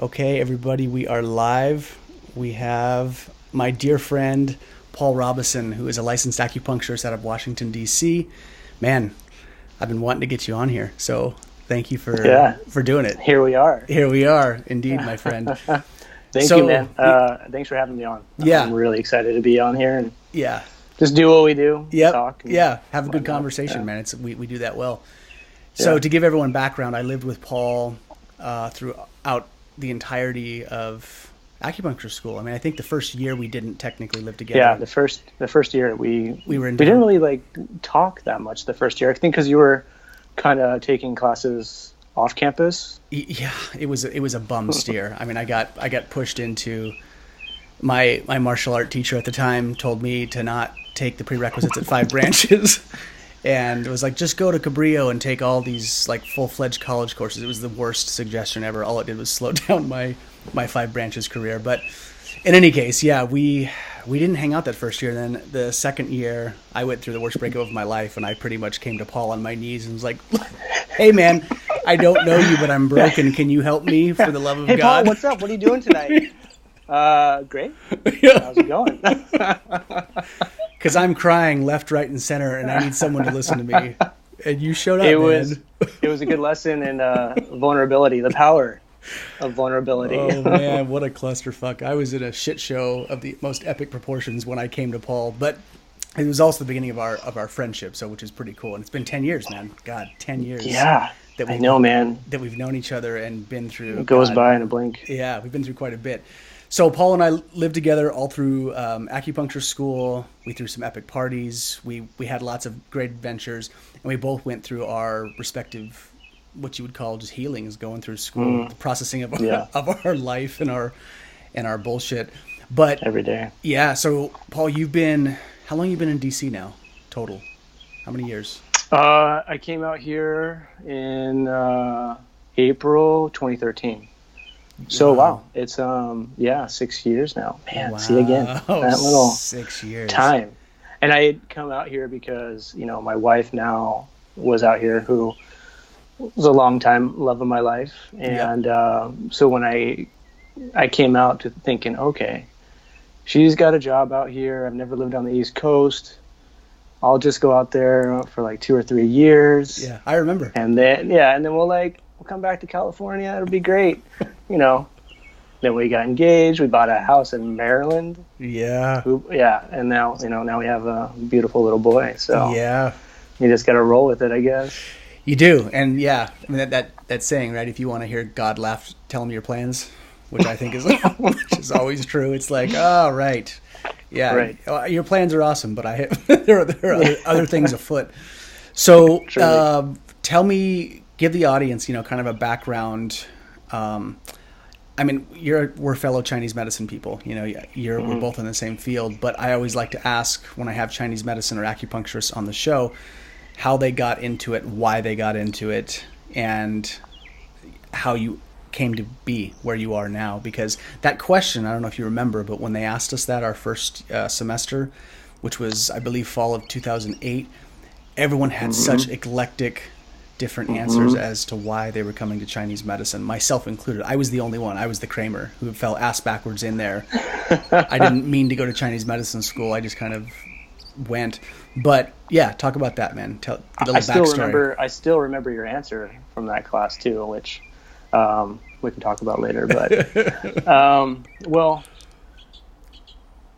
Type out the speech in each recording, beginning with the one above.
Okay, everybody, we are live. We have my dear friend Paul Robison, who is a licensed acupuncturist out of Washington, D.C. Man, I've been wanting to get you on here, so thank you for doing it. Here we are. Here we are, indeed, my friend. Thank you, man. Thanks for having me on. Yeah. I'm really excited to be on here and Yeah. just do what we do. Yep. Talk. Yeah. Have a good conversation, Yeah. man. We do that well. So to give everyone background, I lived with Paul throughout the entirety of acupuncture school. I mean, I think the first year we didn't technically live together. Yeah, the first year we were didn't really talk that much the first year. I think because you were kind of taking classes off campus. Yeah, it was a bum steer. I mean, I got pushed into my martial art teacher at the time told me to not take the prerequisites at 5 branches. And it was like, just go to Cabrillo and take all these like full-fledged college courses. It was the worst suggestion ever. All it did was slow down my 5 branches career. But in any case, yeah, we didn't hang out that first year. Then the second year, I went through the worst breakup of my life, and I pretty much came to Paul on my knees and was like, "Hey, man, I don't know you, but I'm broken. Can you help me for the love of Hey, God?" Paul, what's up? What are you doing tonight? Great. How's it going? Because I'm crying left, right, and center, and I need someone to listen to me. And you showed up, It was a good lesson in vulnerability, the power of vulnerability. Oh, man, what a clusterfuck. I was in a shit show of the most epic proportions when I came to Paul, but it was also the beginning of our friendship, so which is pretty cool. And it's been 10 years, man. God, 10 years. Yeah, I know, man. That we've known each other and been through. It goes by in a blink. Yeah, we've been through quite a bit. So Paul and I lived together all through acupuncture school. We threw some epic parties. We had lots of great adventures, and we both went through our respective, what you would call just healings, going through school, the processing of our life and our bullshit. But every day. Yeah. So Paul, how long you been in DC now, total? How many years? I came out here in April 2013. So wow, it's 6 years now. Man, see again that little 6 years time. And I had come out here because my wife now was out here, who was a long time love of my life, and so when I came out to thinking, okay, she's got a job out here. I've never lived on the East Coast. I'll just go out there for like 2 or 3 years. Yeah, I remember. And then we'll come back to California. It'll be great. Then we got engaged. We bought a house in Maryland. Yeah. And now we have a beautiful little boy. So yeah, you just got to roll with it, I guess. You do, and yeah, I mean that saying, right? If you want to hear God laugh, tell him your plans, which I think which is always true. It's like, oh, right, yeah, right. Your plans are awesome, but there are other things afoot. So tell me, give the audience, kind of a background. I mean, we're fellow Chinese medicine people. We're both in the same field. But I always like to ask when I have Chinese medicine or acupuncturists on the show, how they got into it, why they got into it, and how you came to be where you are now. Because that question, I don't know if you remember, but when they asked us that our first semester, which was, I believe, fall of 2008, everyone had such eclectic different answers as to why they were coming to Chinese medicine, myself included. I was the only one. I was the Kramer who fell ass backwards in there. I didn't mean to go to Chinese medicine school. I just kind of went. But yeah, talk about that, man. Tell the backstory. I still remember your answer from that class too, which we can talk about later. But well,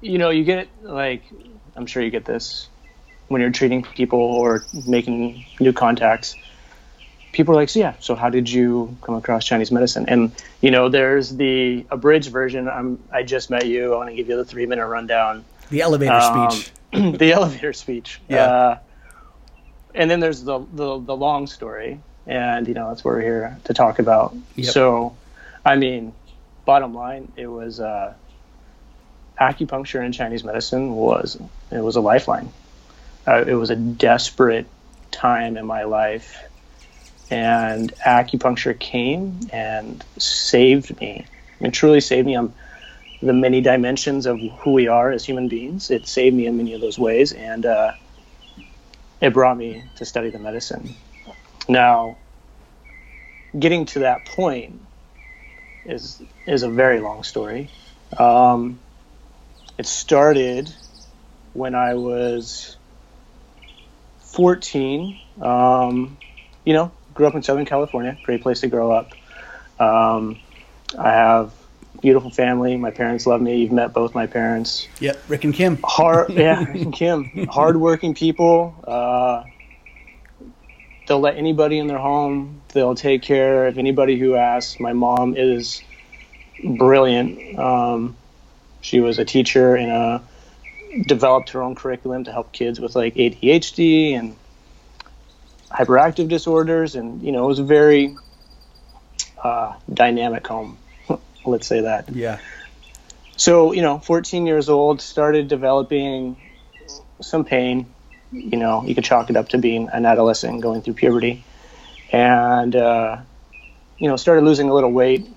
you get it. I'm sure you get this when you're treating people or making new contacts. People are like, so how did you come across Chinese medicine? And, there's the abridged version. I just met you. I want to give you the 3-minute rundown. The elevator speech. The elevator speech. Yeah. And then there's the long story. And, that's what we're here to talk about. Yep. So, I mean, bottom line, it was acupuncture and Chinese medicine was a lifeline. It was a desperate time in my life. And acupuncture came and saved me. I mean, truly saved me on the many dimensions of who we are as human beings. It saved me in many of those ways, and it brought me to study the medicine. Now, getting to that point, is a very long story. It started when I was 14. Grew up in Southern California, great place to grow up. I have a beautiful family. My parents love me. You've met both my parents. Yep, Rick and Kim. Rick and Kim. Hardworking people. They'll let anybody in their home. They'll take care of anybody who asks. My mom is brilliant. She was a teacher and developed her own curriculum to help kids with like ADHD and hyperactive disorders. And, it was a very dynamic home. Let's say that. Yeah. So, 14 years old, started developing some pain. You could chalk it up to being an adolescent going through puberty. And, started losing a little weight.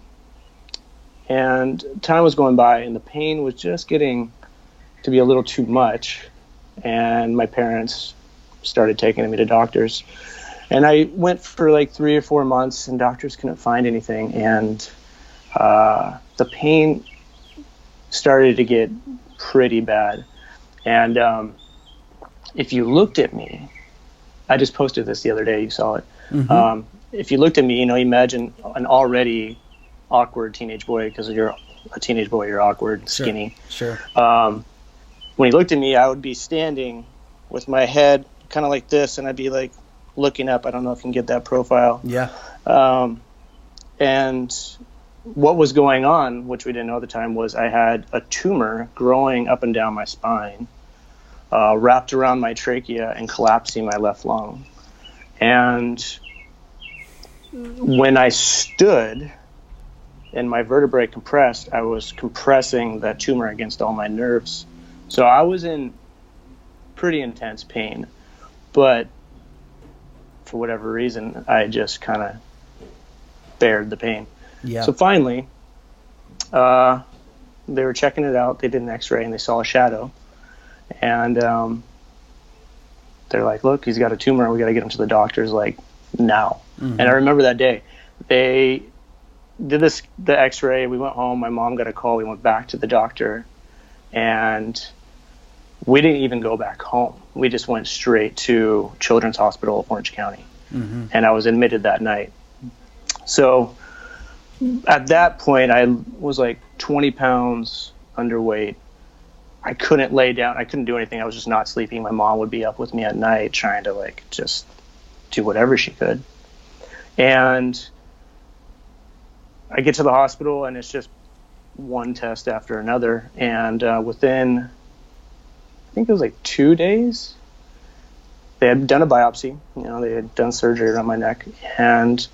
And time was going by, and the pain was just getting to be a little too much. And my parents started taking me to doctors. And I went for like 3 or 4 months, and doctors couldn't find anything. And the pain started to get pretty bad. And if you looked at me, I just posted this the other day, you saw it. Mm-hmm. If you looked at me, imagine an already awkward teenage boy, because you're a teenage boy, you're awkward, skinny. Sure. When he looked at me, I would be standing with my head kind of like this, and I'd be like looking up. I don't know if you can get that profile. Yeah. And what was going on, which we didn't know at the time, was I had a tumor growing up and down my spine, wrapped around my trachea and collapsing my left lung. And when I stood and my vertebrae compressed, I was compressing that tumor against all my nerves. So I was in pretty intense pain, but for whatever reason, I just kind of bared the pain. Yeah. So finally, they were checking it out. They did an x-ray and they saw a shadow. And they're like, look, he's got a tumor. We got to get him to the doctors like now. Mm-hmm. And I remember that day. They did the x-ray. We went home. My mom got a call. We went back to the doctor. And we didn't even go back home. We just went straight to Children's Hospital of Orange County. Mm-hmm. And I was admitted that night. So at that point, I was like 20 pounds underweight. I couldn't lay down. I couldn't do anything. I was just not sleeping. My mom would be up with me at night trying to like just do whatever she could. And I get to the hospital and it's just one test after another. And within, I think it was like 2 days, they had done a biopsy. They had done surgery around my neck. And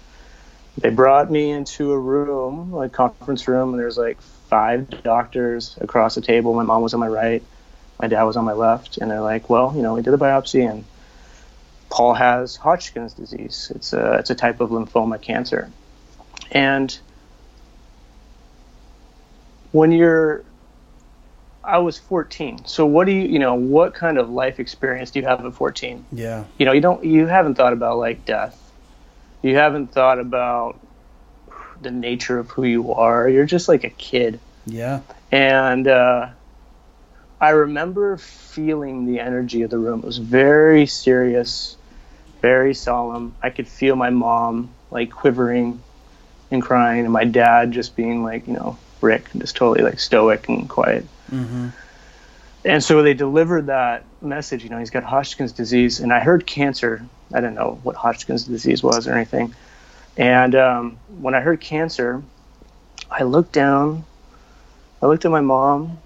they brought me into a room, like conference room, and there's like 5 doctors across the table. My mom was on my right, my dad was on my left, and they're like, well, we did a biopsy, and Paul has Hodgkin's disease. It's a type of lymphoma cancer. And I was 14. So what what kind of life experience do you have at 14? Yeah. You haven't thought about like death. You haven't thought about the nature of who you are. You're just like a kid. Yeah. And I remember feeling the energy of the room. It was very serious, very solemn. I could feel my mom like quivering and crying, and my dad just being like, Rick, just totally like stoic and quiet. Mm-hmm. And so they delivered that message, he's got Hodgkin's disease. And I heard cancer. I didn't know what Hodgkin's disease was or anything. And when I heard cancer, I looked down, I looked at my mom,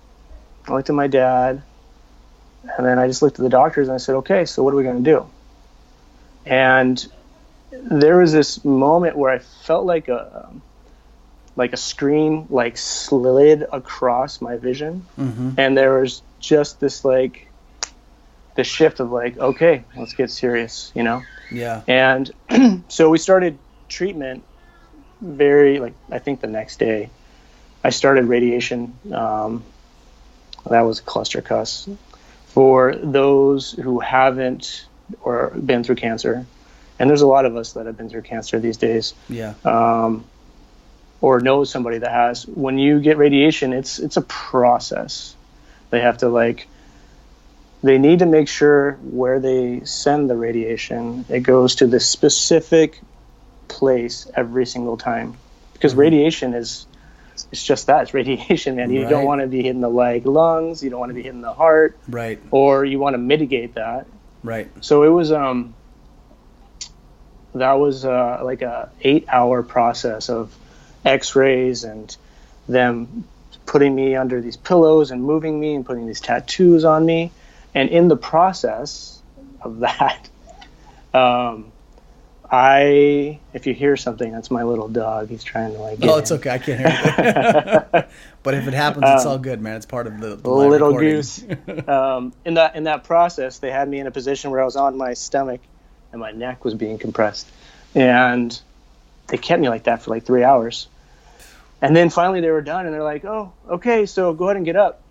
I looked at my dad, and then I just looked at the doctors and I said, okay, so what are we going to do? And there was this moment where I felt like a screen like slid across my vision. Mm-hmm. And there was just this like the shift of like, okay, let's get serious, Yeah. And so we started treatment I think the next day. I started radiation. That was a cluster cuss. For those who haven't or been through cancer, and there's a lot of us that have been through cancer these days. Yeah. or knows somebody that has, when you get radiation, it's a process. They have to they need to make sure where they send the radiation, it goes to this specific place every single time, because radiation it's just that, it's radiation, man. You don't want to be hitting the lungs, you don't want to be hitting the heart, right? Or you want to mitigate that, right? So it was that was like a 8-hour process of x-rays and them putting me under these pillows and moving me and putting these tattoos on me. And in the process of that, if you hear something, that's my little dog. He's trying to get it's okay. I can't hear anything. But if it happens, it's all good, man. It's part of the little recording. Goose. In that process, they had me in a position where I was on my stomach and my neck was being compressed. And they kept me like that for 3 hours. And then finally they were done, and they're like, "Oh, okay, so go ahead and get up."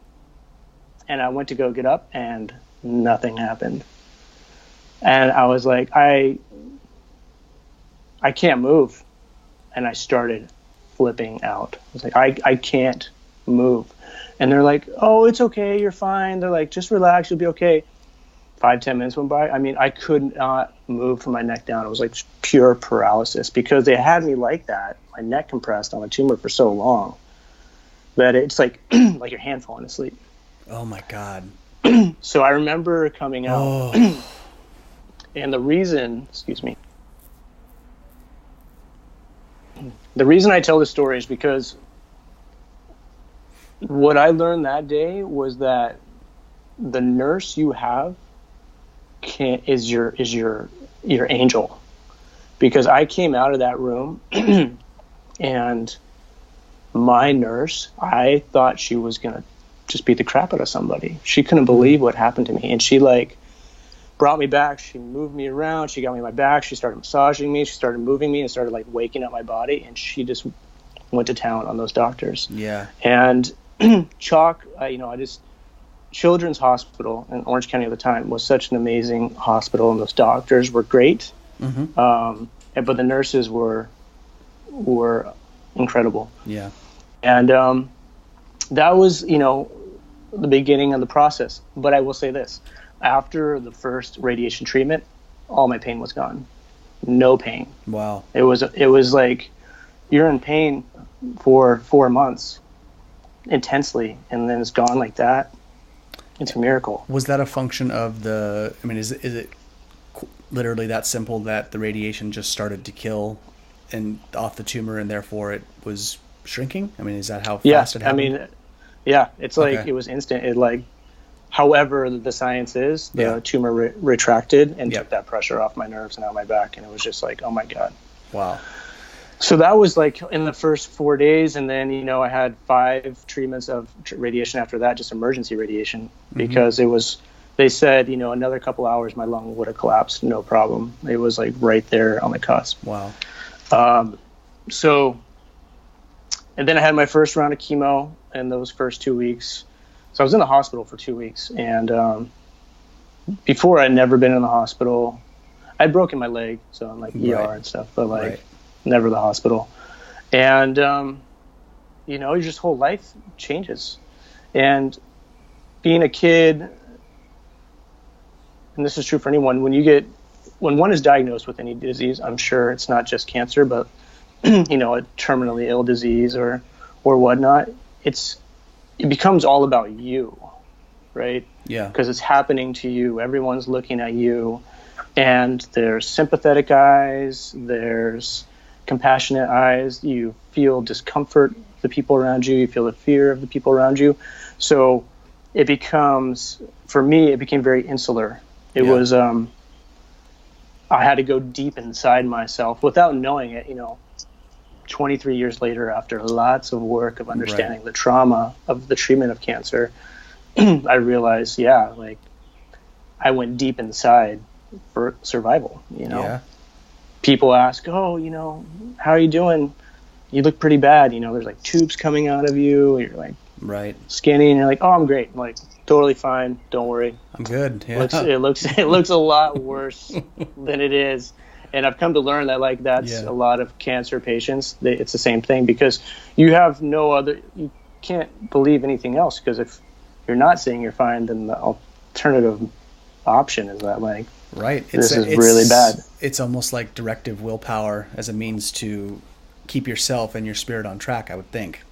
And I went to go get up, and nothing happened. And I was like, I can't move. And I started flipping out. I was like, I can't move. And they're like, "Oh, it's okay, you're fine." They're like, "Just relax, you'll be okay." 5-10 minutes went by. I mean, I could not move from my neck down. It was like pure paralysis, because they had me like that, my neck compressed on a tumor for so long, that it's like like your hand falling asleep. Oh my God. So I remember coming out, and the reason I tell this story is because what I learned that day was that the nurse you have is your angel. Because I came out of that room and my nurse, I thought she was gonna just beat the crap out of somebody. She couldn't believe what happened to me, and she brought me back. She moved me around, she got me on my back, she started massaging me, she started moving me, and started waking up my body, and she just went to town on those doctors. Yeah. And Chalk, Children's Hospital in Orange County at the time was such an amazing hospital, and those doctors were great. But the nurses were incredible. Yeah. And that was, the beginning of the process. But I will say this: after the first radiation treatment, all my pain was gone. No pain. Wow. It was like you're in pain for 4 months intensely, and then it's gone like that. It's a miracle. Was that a function of is it literally that simple, that the radiation just started to kill and off the tumor, and therefore it was shrinking? Is that how fast it happened? It's like it was instant. It however the science is, the tumor retracted and took that pressure off my nerves and out my back, and it was just like, oh my God. Wow. So that was in the first 4 days, and then I had 5 treatments of radiation after that, just emergency radiation, because they said another couple hours my lung would have collapsed, no problem. It was right there on the cusp. Wow. And then I had my first round of chemo in those first 2 weeks. So I was in the hospital for 2 weeks, and before I'd never been in the hospital. I'd broken my leg, so I'm ER and stuff, but never the hospital. And your just whole life changes. And being a kid, and this is true for anyone, when one is diagnosed with any disease, I'm sure it's not just cancer, but a terminally ill disease or whatnot, it becomes all about you, right? Yeah. Because it's happening to you. Everyone's looking at you, and there's sympathetic eyes, there's compassionate eyes. You feel discomfort of the people around you. You feel the fear of the people around you. So it becomes, for me, it became very insular. It was, I had to go deep inside myself without knowing it, 23 years later, after lots of work of understanding the trauma of the treatment of cancer, I realized, I went deep inside for survival, Yeah. People ask, oh, how are you doing? You look pretty bad. There's tubes coming out of you. You're skinny, and you're oh, I'm great. I'm totally fine. Don't worry. I'm good. Yeah. It looks a lot worse than it is. And I've come to learn that like that's Yeah. a lot of cancer patients. It's the same thing, because you have you can't believe anything else, because if you're not saying you're fine, then the alternative option is that like, right. This is really bad. It's almost like directive willpower as a means to keep yourself and your spirit on track, I would think.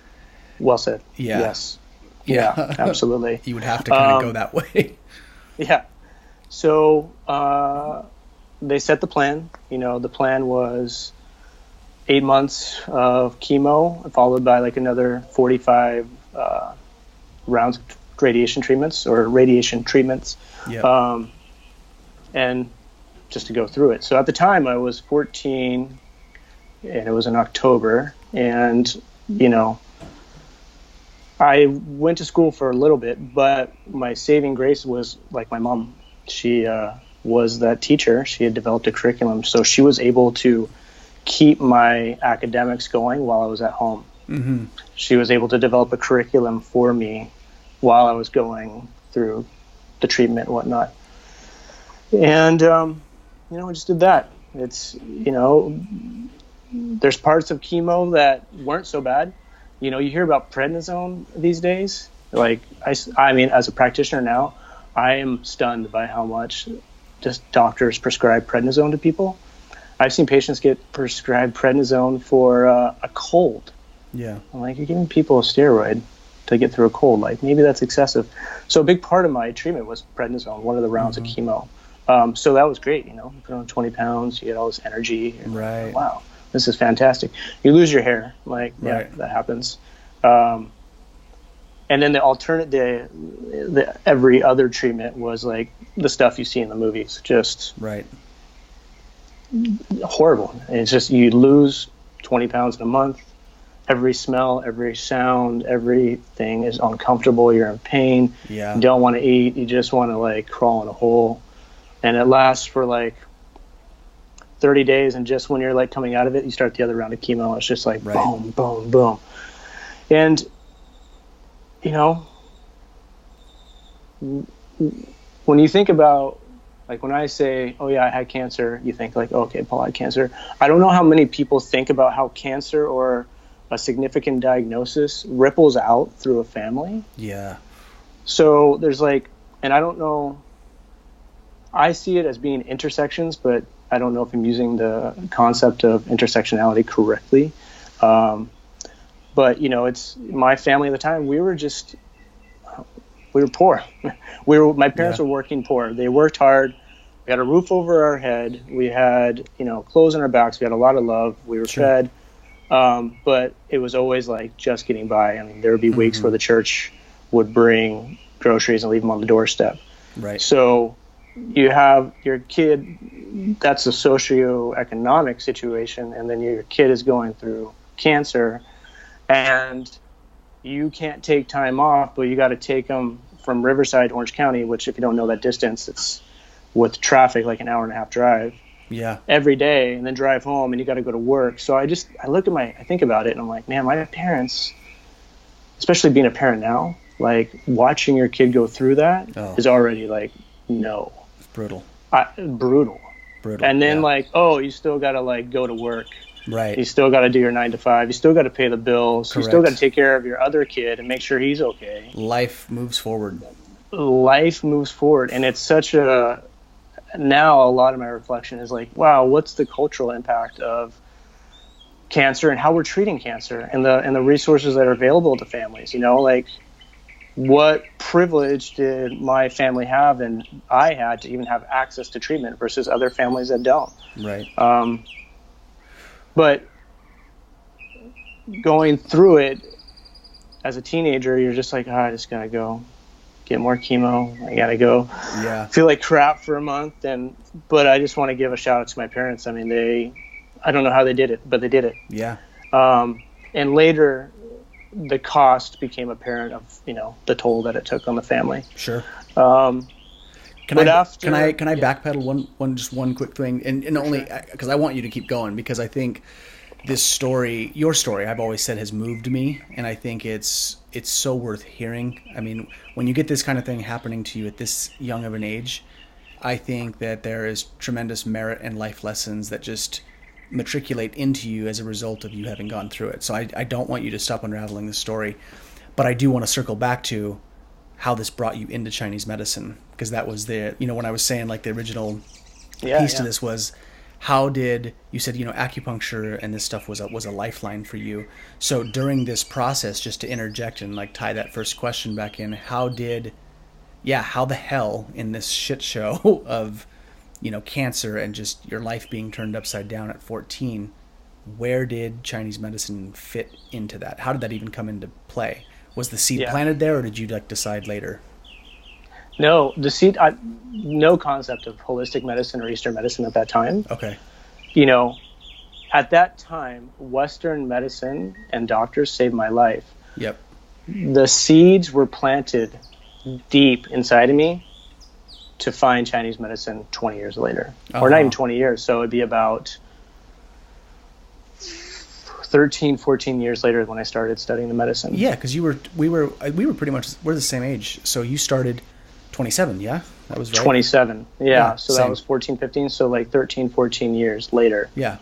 Well said. Yeah. Yes. Yeah. Yeah, absolutely. You would have to kind of go that way. Yeah. So they set the plan. The plan was 8 months of chemo, followed by like another 45 rounds of radiation treatments. Yeah. And just to go through it. So at the time I was 14, and it was in October, and I went to school for a little bit, but my saving grace was like my mom. She was that teacher. She had developed a curriculum, so she was able to keep my academics going while I was at home. Mm-hmm. She was able to develop a curriculum for me while I was going through the treatment and whatnot. And, I just did that. It's, there's parts of chemo that weren't so bad. You hear about prednisone these days. Like, I mean, as a practitioner now, I am stunned by how much just doctors prescribe prednisone to people. I've seen patients get prescribed prednisone for a cold. Yeah. I'm like, you're giving people a steroid to get through a cold. Like, maybe that's excessive. So a big part of my treatment was prednisone, one of the rounds of chemo. So that was great. You put on 20 pounds, you get all this energy. Right. Like, wow, this is fantastic. You lose your hair. Like, yeah, right. That happens. And then the alternate day, every other treatment was like the stuff you see in the movies, just right. horrible. And it's just, you lose 20 pounds in a month. Every smell, every sound, everything is uncomfortable. You're in pain. Yeah. You don't want to eat. You just want to like crawl in a hole. And it lasts for like 30 days. And just when you're like coming out of it, you start the other round of chemo. It's just like right. boom, boom, boom. And, when you think about, like, when I say, oh yeah, I had cancer, you think like, okay, Paul had cancer. I don't know how many people think about how cancer or a significant diagnosis ripples out through a family. Yeah. So there's like, and I don't know, I see it as being intersections, but I don't know if I'm using the concept of intersectionality correctly. But it's my family at the time, we were poor. My parents were working poor. They worked hard. We had a roof over our head. We had, clothes on our backs. We had a lot of love. We were fed. But it was always like just getting by. I mean, there would be weeks where the church would bring groceries and leave them on the doorstep. Right. So you have your kid, that's a socioeconomic situation, and then your kid is going through cancer, and you can't take time off, but you got to take them from Riverside, Orange County, which, if you don't know that distance, it's with traffic like an hour and a half drive. Yeah. Every day, and then drive home, and you got to go to work. So I think about it, and I'm like, man, my parents, especially being a parent now, like watching your kid go through that is already like, no. It's brutal. Brutal. And then like, oh, you still got to like go to work. Right. You still got to do your 9 to 5. You still got to pay the bills. Correct. You still got to take care of your other kid and make sure he's okay. Life moves forward. And it's such now a lot of my reflection is like, wow, what's the cultural impact of cancer and how we're treating cancer and the resources that are available to families? Like, what privilege did my family have and I had to even have access to treatment versus other families that don't? Right. But going through it as a teenager, you're just like, I just gotta go get more chemo. I gotta go. Yeah. Feel like crap for a month, but I just want to give a shout out to my parents. I mean, I don't know how they did it, but they did it. Yeah. And later, the cost became apparent of the toll that it took on the family. Sure. Can I backpedal one quick thing, and only because I want you to keep going, because I think this story, your story, I've always said has moved me, and I think it's so worth hearing. I mean, when you get this kind of thing happening to you at this young of an age, I think that there is tremendous merit and life lessons that just matriculate into you as a result of you having gone through it. So I don't want you to stop unraveling the story, but I do want to circle back to how this brought you into Chinese medicine, because that was the, when I was saying like the original piece to this was, how did you said, acupuncture and this stuff was a lifeline for you. So during this process, just to interject and like tie that first question back in, how the hell in this shit show of, cancer and just your life being turned upside down at 14, where did Chinese medicine fit into that? How did that even come into play? Was the seed planted there, or did you like decide later? No, the seed, no concept of holistic medicine or Eastern medicine at that time. Okay. At that time, Western medicine and doctors saved my life. Yep. The seeds were planted deep inside of me to find Chinese medicine 20 years later, or not even 20 years. So it'd be about 13, 14 years later when I started studying the medicine. Yeah, because we were pretty much, we're the same age. So you started 27, yeah? That was right? 27, yeah. So same. That was 14, 15, so like 13, 14 years later. Yeah.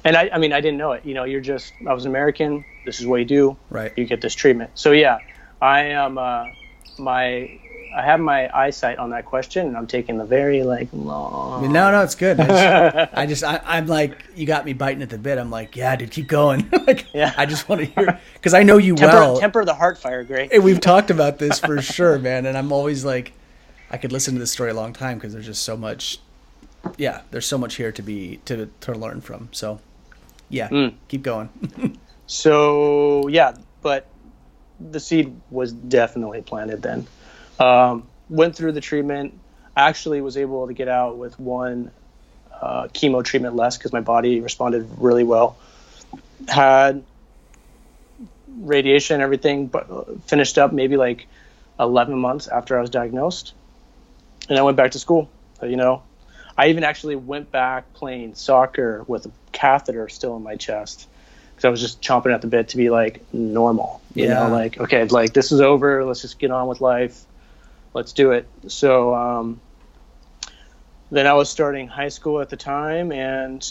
And I didn't know it. I was American. This is what you do. Right. You get this treatment. So yeah, I am, I have my eyesight on that question, and I'm taking the very long. No, it's good. I'm like, you got me biting at the bit. I'm like, yeah, dude, keep going. I just want to hear, because I know you well. Temper the heart fire, Gray. And we've talked about this for sure, man. And I'm always like, I could listen to this story a long time because there's just so much. Yeah, there's so much here to learn from. So, yeah, keep going. So yeah, but the seed was definitely planted then. Went through the treatment. Actually was able to get out with one chemo treatment less because my body responded really well. Had radiation and everything, but finished up maybe like 11 months after I was diagnosed. And I went back to school. I even actually went back playing soccer with a catheter still in my chest because I was just chomping at the bit to be like normal. Okay, like this is over. Let's just get on with life. Let's do it. So then I was starting high school at the time and,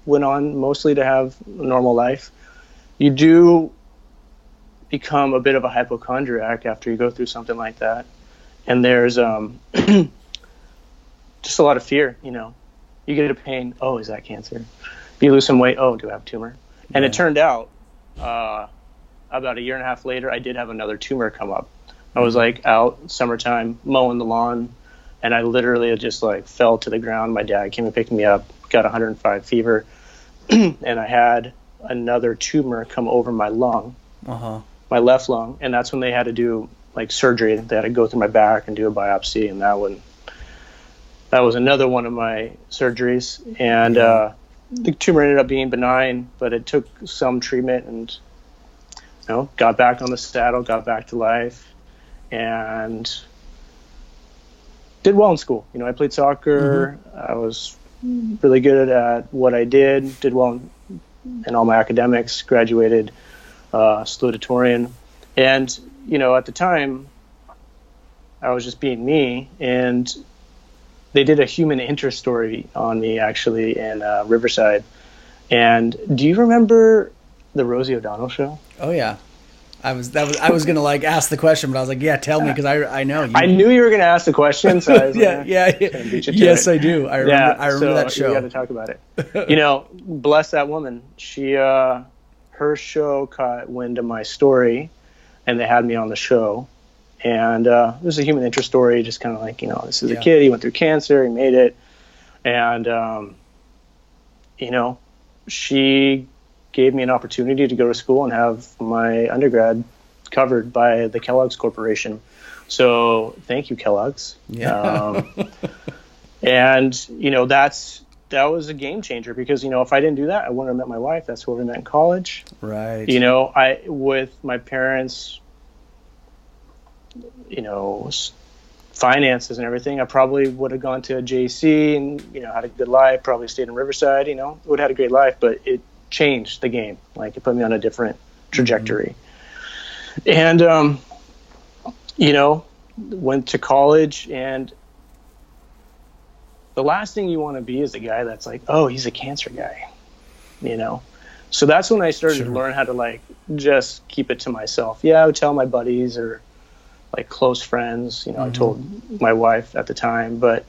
went on mostly to have a normal life. You do become a bit of a hypochondriac after you go through something like that. And there's just a lot of fear, You get a pain. Oh, is that cancer? You lose some weight. Oh, do I have a tumor? And it turned out about a year and a half later, I did have another tumor come up. I was out summertime mowing the lawn, and I literally just fell to the ground. My dad came and picked me up, got 105 fever, and I had another tumor come over my lung, my left lung, and that's when they had to do surgery. They had to go through my back and do a biopsy, and that was another one of my surgeries. And the tumor ended up being benign, but it took some treatment, and got back on the saddle, got back to life. And did well in school. I played soccer. I was really good at what I did well in all my academics, graduated salutatorian. And, at the time, I was just being me. And they did a human interest story on me, actually, in Riverside. And do you remember the Rosie O'Donnell show? Oh, yeah. I was gonna ask the question, but I was like, yeah, tell me, because I know you. I knew you were gonna ask the question, so I was yes, I do. I remember that show. We got to talk about it. Bless that woman. She her show caught wind of my story, and they had me on the show. And it was a human interest story, just kind of this is a kid. He went through cancer. He made it, and she gave me an opportunity to go to school and have my undergrad covered by the Kellogg's Corporation. So thank you, Kellogg's. Yeah. And, that was a game changer because, if I didn't do that, I wouldn't have met my wife. That's where we met in college. Right. With my parents, finances and everything, I probably would have gone to a JC and, had a good life, probably stayed in Riverside, would have had a great life, but it changed the game. It put me on a different trajectory. And went to college, and the the last thing you want to be is a guy that's like, oh, he's a cancer guy, you know? So that's when I started to learn how to like just keep it to myself. Yeah, I would tell my buddies or like close friends, you know, I told my wife at the time, but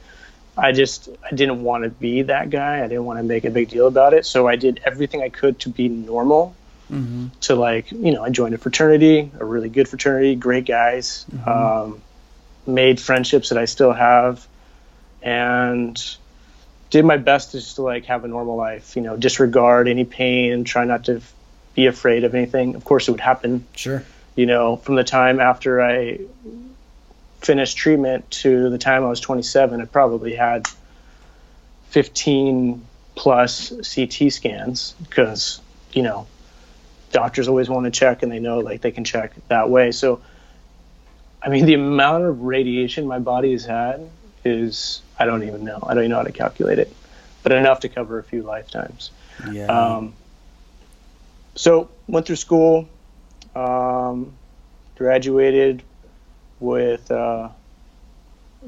I didn't want to be that guy. I didn't want to make a big deal about it. So I did everything I could to be normal, to like, you know, I joined a fraternity, a really good fraternity, great guys, made friendships that I still have, and did my best just to like have a normal life, you know, disregard any pain, try not to be afraid of anything. Of course it would happen. Sure. You know, from the time after I finished treatment to the time I was 27, I probably had 15 plus CT scans because, you know, doctors always want to check and they know like they can check that way. So, I mean, the amount of radiation my body has had is, I don't even know. I don't even know how to calculate it, but enough to cover a few lifetimes. Yeah. So went through school, graduated with a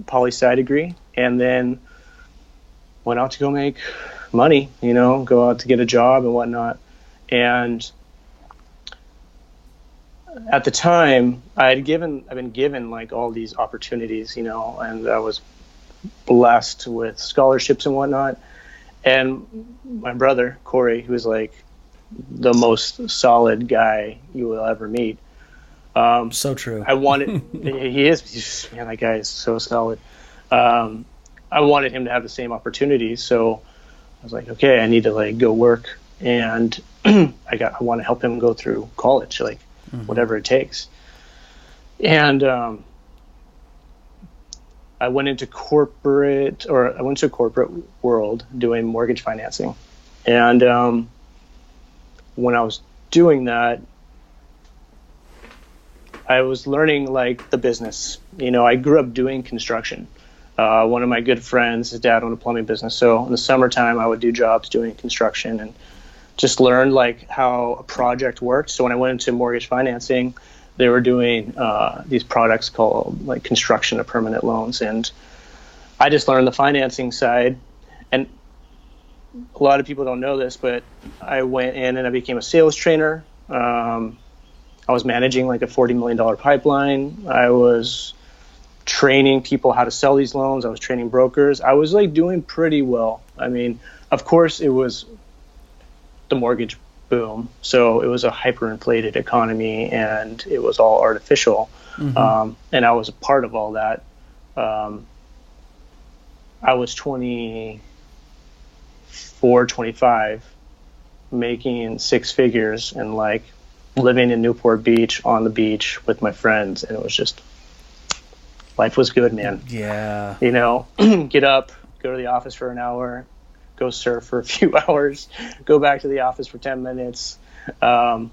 poli-sci degree, and then went out to go make money, you know, go out to get a job and whatnot. And at the time I've been given like all these opportunities, you know, and I was blessed with scholarships and whatnot. And my brother, Corey, who was like the most solid guy you will ever meet. So true. I wanted, man, that guy is so solid. I wanted him to have the same opportunities. So I was like, okay, I need to like go work, and I want to help him go through college, like whatever it takes. And, I went into a corporate world doing mortgage financing. And, when I was doing that, I was learning like the business. You know, I grew up doing construction. One of my good friends, his dad owned a plumbing business. So in the summertime, I would do jobs doing construction and just learned like how a project worked. So when I went into mortgage financing, they were doing these products called like construction of permanent loans. And I just learned the financing side. And a lot of people don't know this, but I went in and I became a sales trainer. I was managing like a $40 million pipeline. I was training people how to sell these loans. I was training brokers. I was like doing pretty well. I mean, of course it was the mortgage boom. So it was a hyperinflated economy and it was all artificial. And I was a part of all that. I was 24, 25, making six figures and like living in Newport Beach on the beach with my friends. And it was just, life was good, man. Yeah. You know, get up, go to the office for an hour, go surf for a few hours, go back to the office for 10 minutes, and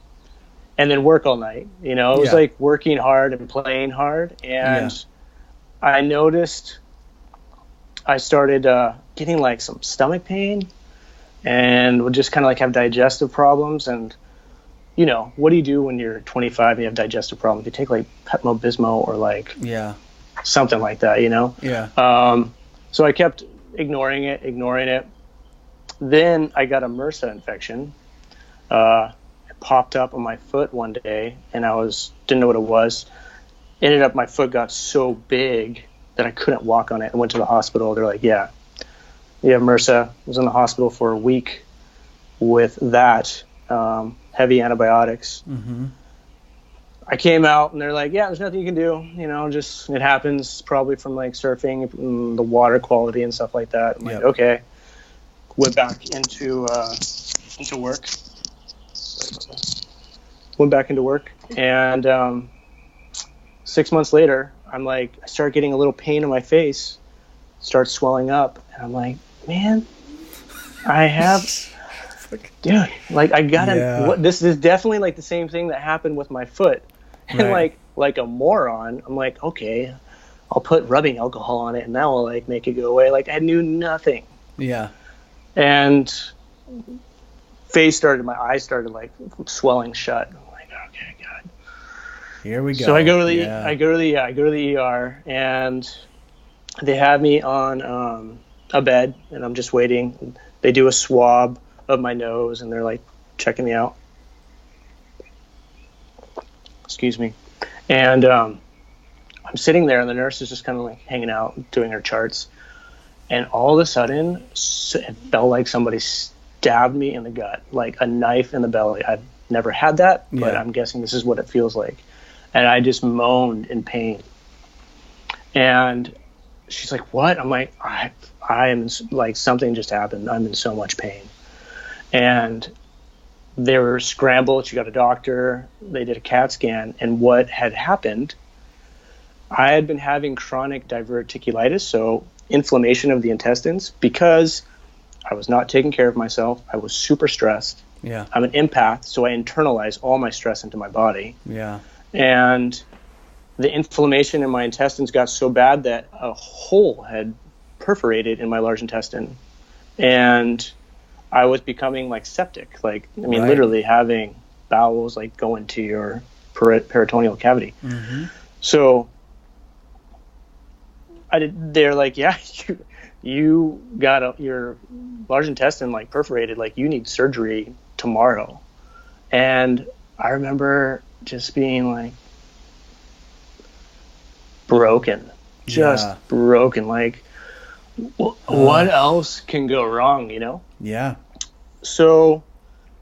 then work all night. You know, it was like working hard and playing hard. And I noticed I started getting like some stomach pain and would just kind of like have digestive problems. And, you know, what do you do when you're 25 and you have digestive problems? You take like Pepto-Bismol or like something like that, you know? Yeah. So I kept ignoring it. Then I got a MRSA infection. It popped up on my foot one day and didn't know what it was. Ended up my foot got so big that I couldn't walk on it. I went to the hospital. They're like, yeah, you have MRSA. I was in the hospital for a week with that, heavy antibiotics. I came out and they're like, yeah, there's nothing you can do. You know, just, it happens probably from like surfing, the water quality and stuff like that. I'm like, okay. Went back into work. And 6 months later, I'm like, I start getting a little pain in my face, starts swelling up, and I'm like, man, I have, dude, like I gotta. This is definitely like the same thing that happened with my foot, and like a moron, I'm like, okay, I'll put rubbing alcohol on it, and that will like make it go away. Like I knew nothing. Yeah. And my eyes started like swelling shut. I'm like, okay, God. Here we go. So I go to the ER, and they have me on a bed, and I'm just waiting. They do a swab of my nose, and they're like checking me out. Excuse me. And I'm sitting there, and the nurse is just kind of like hanging out, doing her charts. And all of a sudden, it felt like somebody stabbed me in the gut, like a knife in the belly. I've never had that, but I'm guessing this is what it feels like. And I just moaned in pain. And she's like, "What?" I'm like, I am like, something just happened. I'm in so much pain. And they were scrambled. She got a doctor. They did a CAT scan. And what had happened, I had been having chronic diverticulitis, so inflammation of the intestines, because I was not taking care of myself. I was super stressed. Yeah. I'm an empath, so I internalize all my stress into my body. Yeah. And the inflammation in my intestines got so bad that a hole had perforated in my large intestine. And I was becoming like septic. Like, I mean, literally having bowels like go into your peritoneal cavity. Mm-hmm. So they're like, yeah, you got your large intestine like perforated, like you need surgery tomorrow. And I remember just being like broken, broken. Like, what else can go wrong, you know? Yeah. So,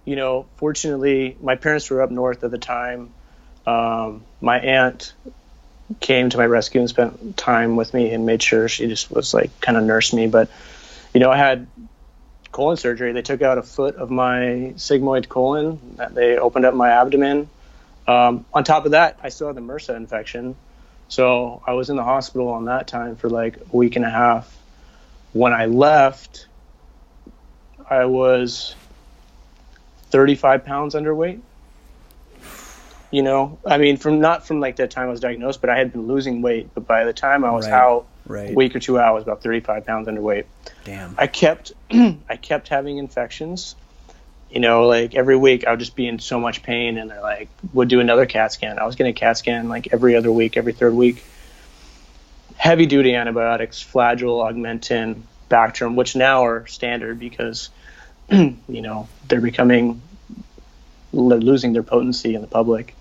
you know, fortunately, my parents were up north at the time. My aunt came to my rescue and spent time with me and made sure she just was like kind of nursed me. But, you know, I had colon surgery. They took out a foot of my sigmoid colon. They opened up my abdomen. On top of that, I still had the MRSA infection. So I was in the hospital on that time for like a week and a half. When I left, I was 35 pounds underweight. You know, I mean, not from like the time I was diagnosed, but I had been losing weight. But by the time I was out, a week or two out, I was about 35 pounds underweight. Damn. I kept having infections. You know, like every week I would just be in so much pain, and they're like, would do another CAT scan. I was getting a CAT scan like every other week, every third week. Heavy duty antibiotics, Flagyl, Augmentin, Bactrim, which now are standard because, you know, they're losing their potency in the public.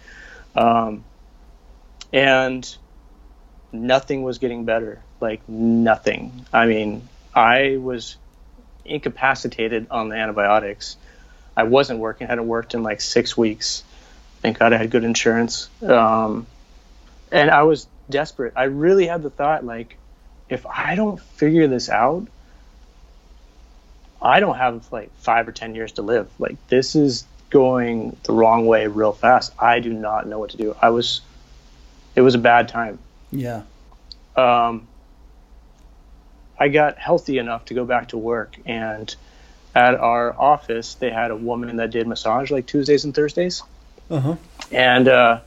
And nothing was getting better, like nothing. I mean, I was incapacitated on the antibiotics. I wasn't working, hadn't worked in like 6 weeks. Thank God I had good insurance. And I was desperate. I really had the thought, like, if I don't figure this out, I don't have like 5 or 10 years to live. Like, this is going the wrong way real fast. I do not know what to do. It was a bad time. Yeah. I got healthy enough to go back to work, and at our office, they had a woman that did massage like Tuesdays and Thursdays. Uh-huh. And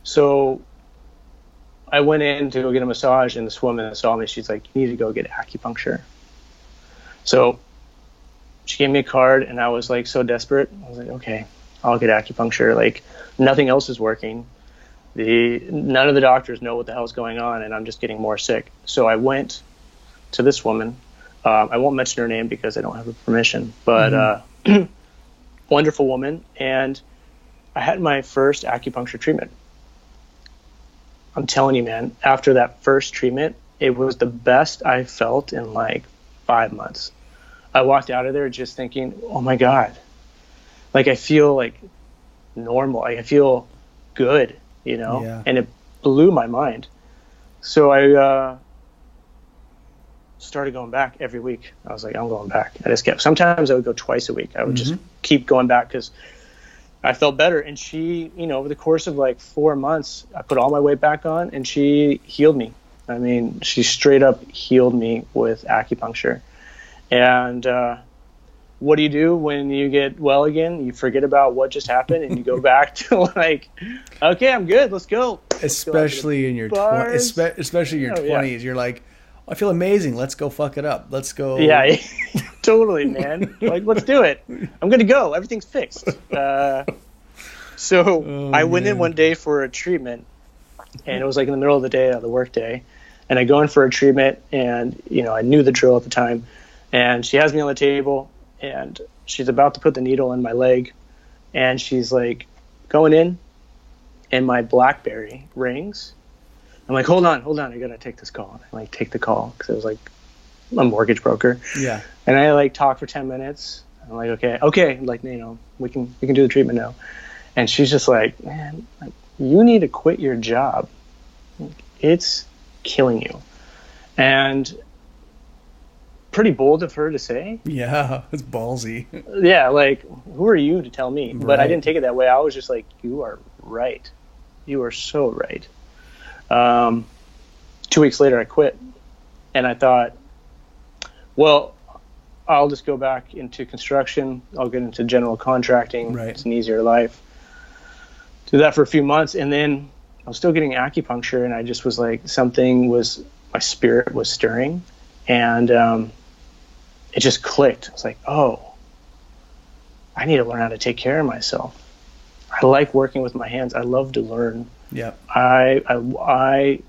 so I went in to go get a massage, and this woman that saw me, she's like, "You need to go get acupuncture." So she gave me a card, and I was like so desperate. I was like, okay, I'll get acupuncture. Like, nothing else is working. None of the doctors know what the hell's going on, and I'm just getting more sick. So I went to this woman. I won't mention her name because I don't have her permission, but wonderful woman. And I had my first acupuncture treatment. I'm telling you, man, after that first treatment, it was the best I felt in like 5 months. I walked out of there just thinking, oh my God, like I feel like normal. I feel good, you know, and it blew my mind. So I started going back every week. I was like, I'm going back. I just kept, sometimes I would go twice a week. I would just keep going back because I felt better. And she, you know, over the course of like 4 months, I put all my weight back on, and she healed me. I mean, she straight up healed me with acupuncture. And what do you do when you get well again? You forget about what just happened, and you go back to like, okay, I'm good. Let's go. Especially in your especially your 20s, you're like, I feel amazing. Let's go fuck it up. Let's go. Yeah, totally, man. Like, let's do it. I'm gonna go. Everything's fixed. I went in one day for a treatment, and it was like in the middle of the day, of the work day, and I go in for a treatment, and you know, I knew the drill at the time. And she has me on the table, and she's about to put the needle in my leg, and she's like going in, and my BlackBerry rings. I'm like, hold on, I gotta take this call. And I like take the call because it was like a mortgage broker. Yeah. And I like talk for 10 minutes. I'm like, okay, like, you know, we can do the treatment now. And she's just like, man, like, you need to quit your job. It's killing you. And pretty bold of her to say. Yeah, it's ballsy. Yeah, like, who are you to tell me? Right. But I didn't take it that way. I was just like, you are right. You are so right. 2 weeks later, I quit. And I thought, well, I'll just go back into construction. I'll get into general contracting. Right. It's an easier life. Do that for a few months. And then I was still getting acupuncture, and I just was like, my spirit was stirring. And it just clicked. I was like, oh, I need to learn how to take care of myself. I like working with my hands. I love to learn. Yeah. I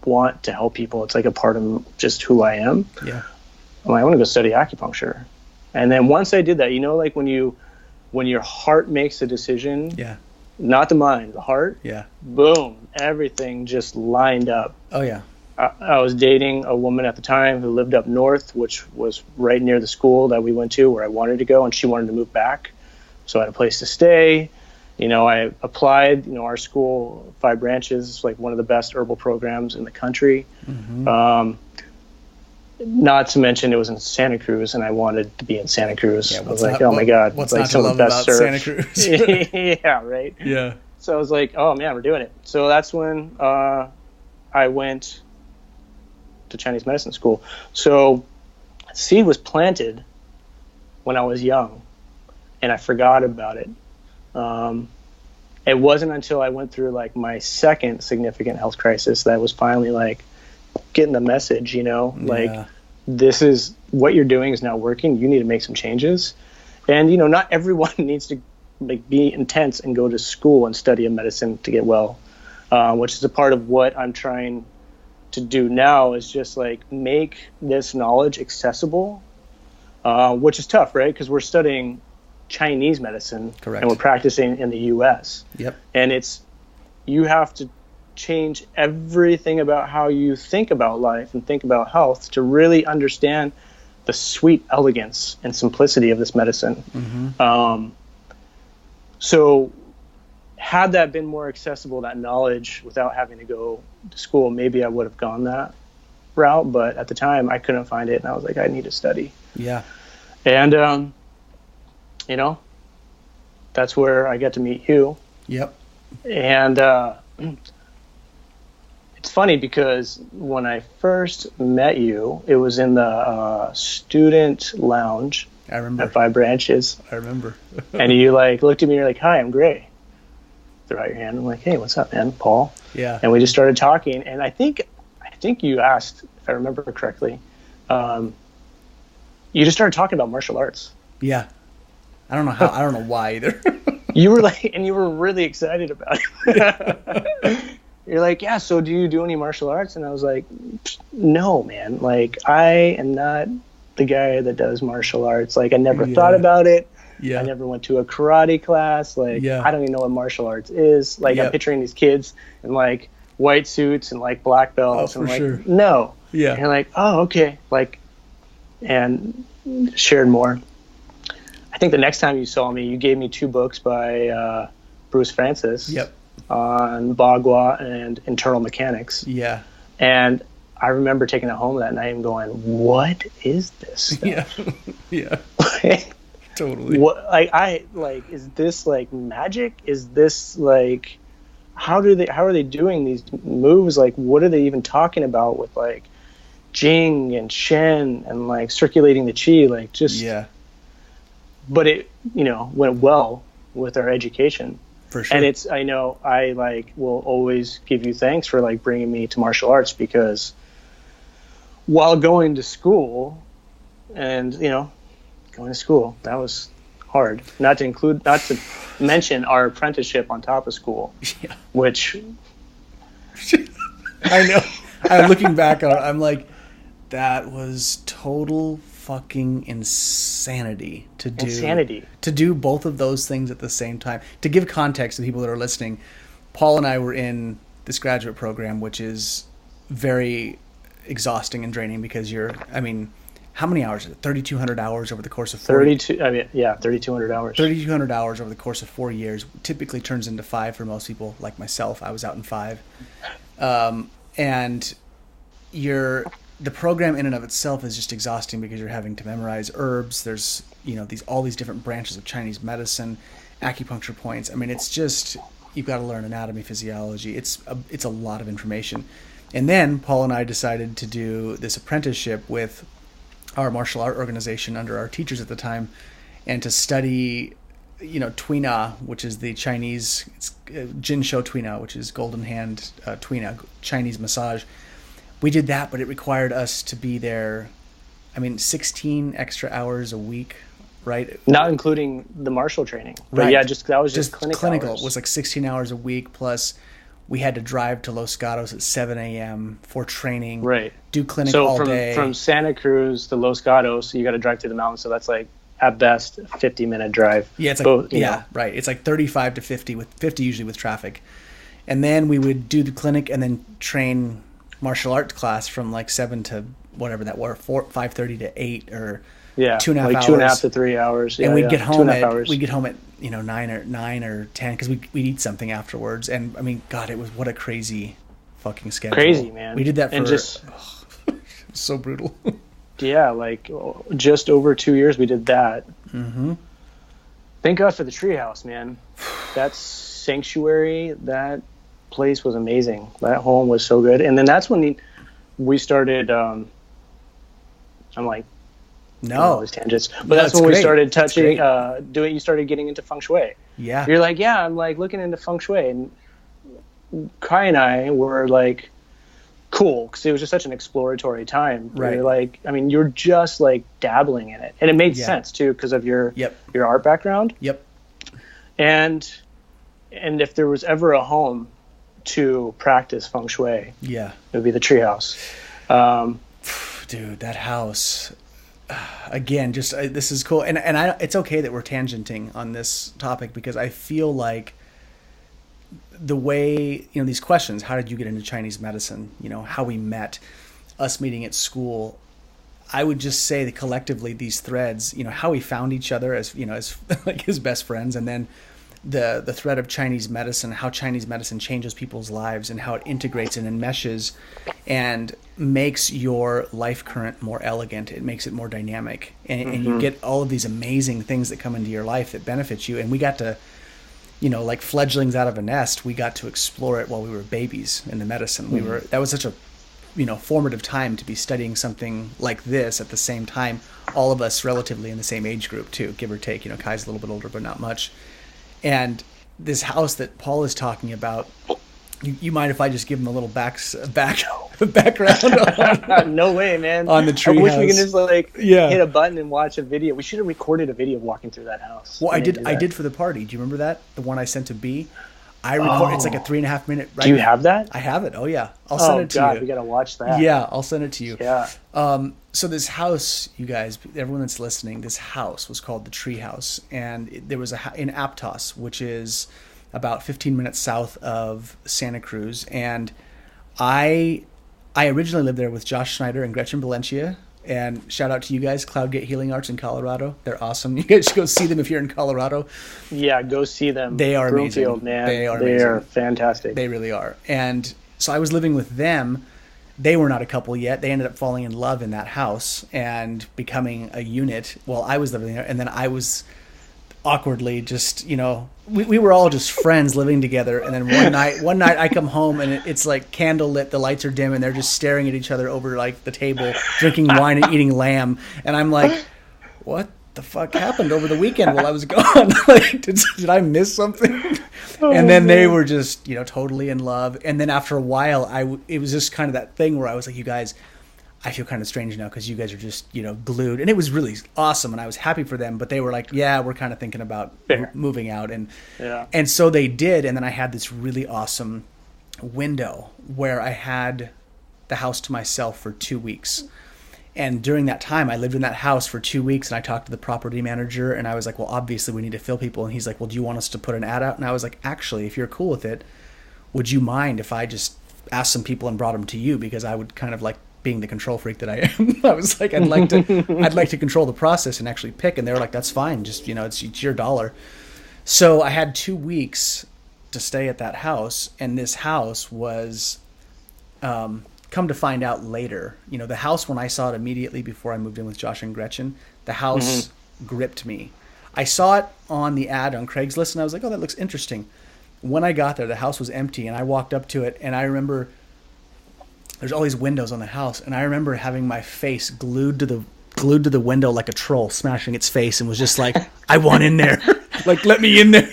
want to help people. It's like a part of just who I am. Yeah. I'm like, I want to go study acupuncture. And then once I did that, you know, like when your heart makes a decision, Yeah. not the mind, the heart, Yeah. boom, everything just lined up. Oh yeah. I was dating a woman at the time who lived up north, which was right near the school that we went to where I wanted to go, and she wanted to move back. So I had a place to stay. You know, I applied, you know, our school, 5 branches, is like one of the best herbal programs in the country. Mm-hmm. Not to mention it was in Santa Cruz, and I wanted to be in Santa Cruz. Yeah, I was like, oh my God. What's like not to love about Santa Cruz? Yeah, right. Yeah. So I was like, oh man, we're doing it. So that's when I went to Chinese medicine school. So seed was planted when I was young, and I forgot about it. It wasn't until I went through like my second significant health crisis that I was finally like getting the message, you know, like this is what you're doing is not working. You need to make some changes. And, you know, not everyone needs to like be intense and go to school and study a medicine to get well, which is a part of what I'm trying to do now is just like make this knowledge accessible, which is tough, right? Because we're studying Chinese medicine. Correct. And we're practicing in the US. Yep. And you have to change everything about how you think about life and think about health to really understand the sweet elegance and simplicity of this medicine. Mm-hmm. So had that been more accessible, that knowledge, without having to go to school, maybe I would have gone that route. But at the time, I couldn't find it, and I was like, I need to study. Yeah. And, you know, that's where I got to meet you. Yep. And it's funny because when I first met you, it was in the student lounge. I remember. At 5 branches. I remember. And you like looked at me and you're like, hi, I'm Gray. Throw out your hand. I'm like, hey, what's up, man? Paul. Yeah. And we just started talking. And I think you asked, if I remember correctly, you just started talking about martial arts. Yeah. I don't know why either. You were like, and you were really excited about it. You're like, yeah, so do you do any martial arts? And I was like, no, man. Like, I am not the guy that does martial arts. Like, I never thought about it. Yeah. I never went to a karate class. Like, I don't even know what martial arts is. Like, I'm picturing these kids in, like, white suits and, like, black belts. Oh, and for I'm sure. like, no. Yeah. And you're like, oh, okay. Like, and shared more. I think the next time you saw me, you gave me 2 books by Bruce Francis. Yep. On Bagua and internal mechanics. Yeah. And I remember taking it home that night and going, what is this stuff? Yeah. Totally. What is this like magic? Is this like how are they doing these moves? Like what are they even talking about with like Jing and Shen and like circulating the chi? Like just but it, you know, went well with our education. For sure. And I know I like will always give you thanks for like bringing me to martial arts because while going to school and, you know, going to school, that was hard. Not to mention our apprenticeship on top of school, which I know. I'm looking back on it. I'm like, That was total fucking insanity to do. To do both of those things at the same time. To give context to people that are listening, Paul and I were in this graduate program, which is very exhausting and draining because how many hours is it? 3,200 hours over the course of 3,200 hours. 3,200 hours over the course of 4 years. Typically turns into 5 for most people, like myself. I was out in 5. And the program in and of itself is just exhausting because you're having to memorize herbs. There's, all these different branches of Chinese medicine, acupuncture points. I mean, it's just, you've got to learn anatomy, physiology. It's a lot of information. And then Paul and I decided to do this apprenticeship with our martial art organization under our teachers at the time, and to study, Tuina, which is the Chinese, Jin Shou Tuina, which is golden hand Tuina, Chinese massage. We did that, but it required us to be there, 16 extra hours a week, right? Not including the martial training. But right. Yeah, that was just clinical hours. It was like 16 hours a week, plus we had to drive to Los Gatos at 7 a.m. for training. Right. Do clinic all day. So from Santa Cruz to Los Gatos, you got to drive through the mountains. So that's like, at best, a 50-minute drive. Yeah, it's like, right. It's like 35 to 50, with 50 usually with traffic. And then we would do the clinic and then train martial arts class from like 7 to whatever that were, 5:30 to 8 or 2.5 hours. 2.5 to 3 hours. And we'd get home at 9 or 10 because we'd eat something afterwards. And God, it was, what a crazy fucking schedule. Crazy, man. We did that for it was so brutal. Yeah, like just over 2 years we did that. Mm-hmm. Thank God for the treehouse, man. That sanctuary, that place was amazing. That home was so good. And then that's when we started I'm like, all these tangents, but that's when we started touching you started getting into feng shui. Yeah, you're like, I'm like looking into feng shui, and Kai and I were like, cool, because it was just such an exploratory time. Right. You're like, you're just like dabbling in it, and it made sense too because of your art background. Yep. And if there was ever a home to practice feng shui, it would be the treehouse. Dude, that house. Again, this is cool, and it's okay that we're tangenting on this topic because I feel like the way these questions, how did you get into Chinese medicine, how we met, us meeting at school, I would just say that collectively these threads, how we found each other as as like his best friends, and then the thread of Chinese medicine, how Chinese medicine changes people's lives and how it integrates and enmeshes and makes your life current more elegant. It makes it more dynamic. And you get all of these amazing things that come into your life that benefit you. And we got to, like fledglings out of a nest, we got to explore it while we were babies in the medicine. That was such a, formative time to be studying something like this at the same time. All of us relatively in the same age group too, give or take. Kai's a little bit older, but not much. And this house that Paul is talking about, you mind if I just give him a little background on, no way, man. On the tree I wish house. we could just hit a button and watch a video. We should have recorded a video of walking through that house. Well, I did for the party. Do you remember that? The one I sent to B? It's like a 3.5 minute. Right? Do you have that? I have it. Oh yeah. I'll send it to you. We got to watch that. Yeah. I'll send it to you. Yeah. So this house, you guys, everyone that's listening, this house was called the Tree House, and there was in Aptos, which is about 15 minutes south of Santa Cruz. And I originally lived there with Josh Schneider and Gretchen Valencia. And shout out to you guys, Cloudgate Healing Arts in Colorado. They're awesome. You guys should go see them if you're in Colorado. Yeah, go see them. They are amazing. Broomfield, man. They are amazing. They are fantastic. They really are. And so I was living with them. They were not a couple yet. They ended up falling in love in that house and becoming a unit while I was living there. And then I was awkwardly just, we were all just friends living together. And then one night I come home and it's like candlelit, the lights are dim, and they're just staring at each other over like the table, drinking wine and eating lamb. And I'm like, what the fuck happened over the weekend while I was gone? Like, did I miss something? And then they were just, totally in love. And then after a while, it was just kind of that thing where I was like, you guys, I feel kind of strange now because you guys are just, glued. And it was really awesome, and I was happy for them. But they were like, yeah, we're kind of thinking about moving out. And so they did. And then I had this really awesome window where I had the house to myself for 2 weeks. And during that time, I lived in that house for 2 weeks, and I talked to the property manager, and I was like, well, obviously we need to fill people. And he's like, well, do you want us to put an ad out? And I was like, actually, if you're cool with it, would you mind if I just asked some people and brought them to you? Because I would kind of like being the control freak that I am. I was like, I'd like to control the process and actually pick. And they were like, that's fine. Just, it's your dollar. So I had 2 weeks to stay at that house. And this house was, come to find out later, the house, when I saw it immediately before I moved in with Josh and Gretchen, the house gripped me. I saw it on the ad on Craigslist and I was like, oh, that looks interesting. When I got there, the house was empty, and I walked up to it, and I remember there's all these windows on the house, and I remember having my face glued to the window like a troll, smashing its face, and was just like, I want in there. Like, let me in there.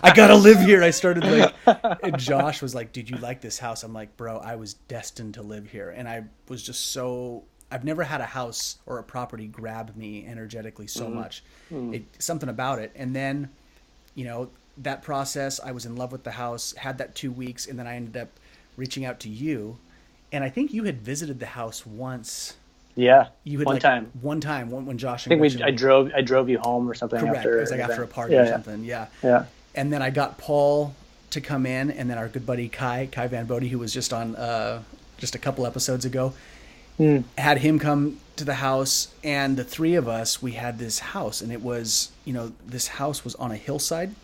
I gotta live here. I started and Josh was like, dude, you like this house? I'm like, bro, I was destined to live here. And I was just I've never had a house or a property grab me energetically so much. Something about it. And then, that process, I was in love with the house, had that 2 weeks, and then I ended up reaching out to you. And I think you had visited the house once. Yeah, you had one time when Josh and I drove you home or something. Correct. After it was like after a party or something. Yeah. And then I got Paul to come in, and then our good buddy Kai Van Bodie, who was just on just a couple episodes ago, had him come to the house, and the three of us, we had this house, and it was, this house was on a hillside.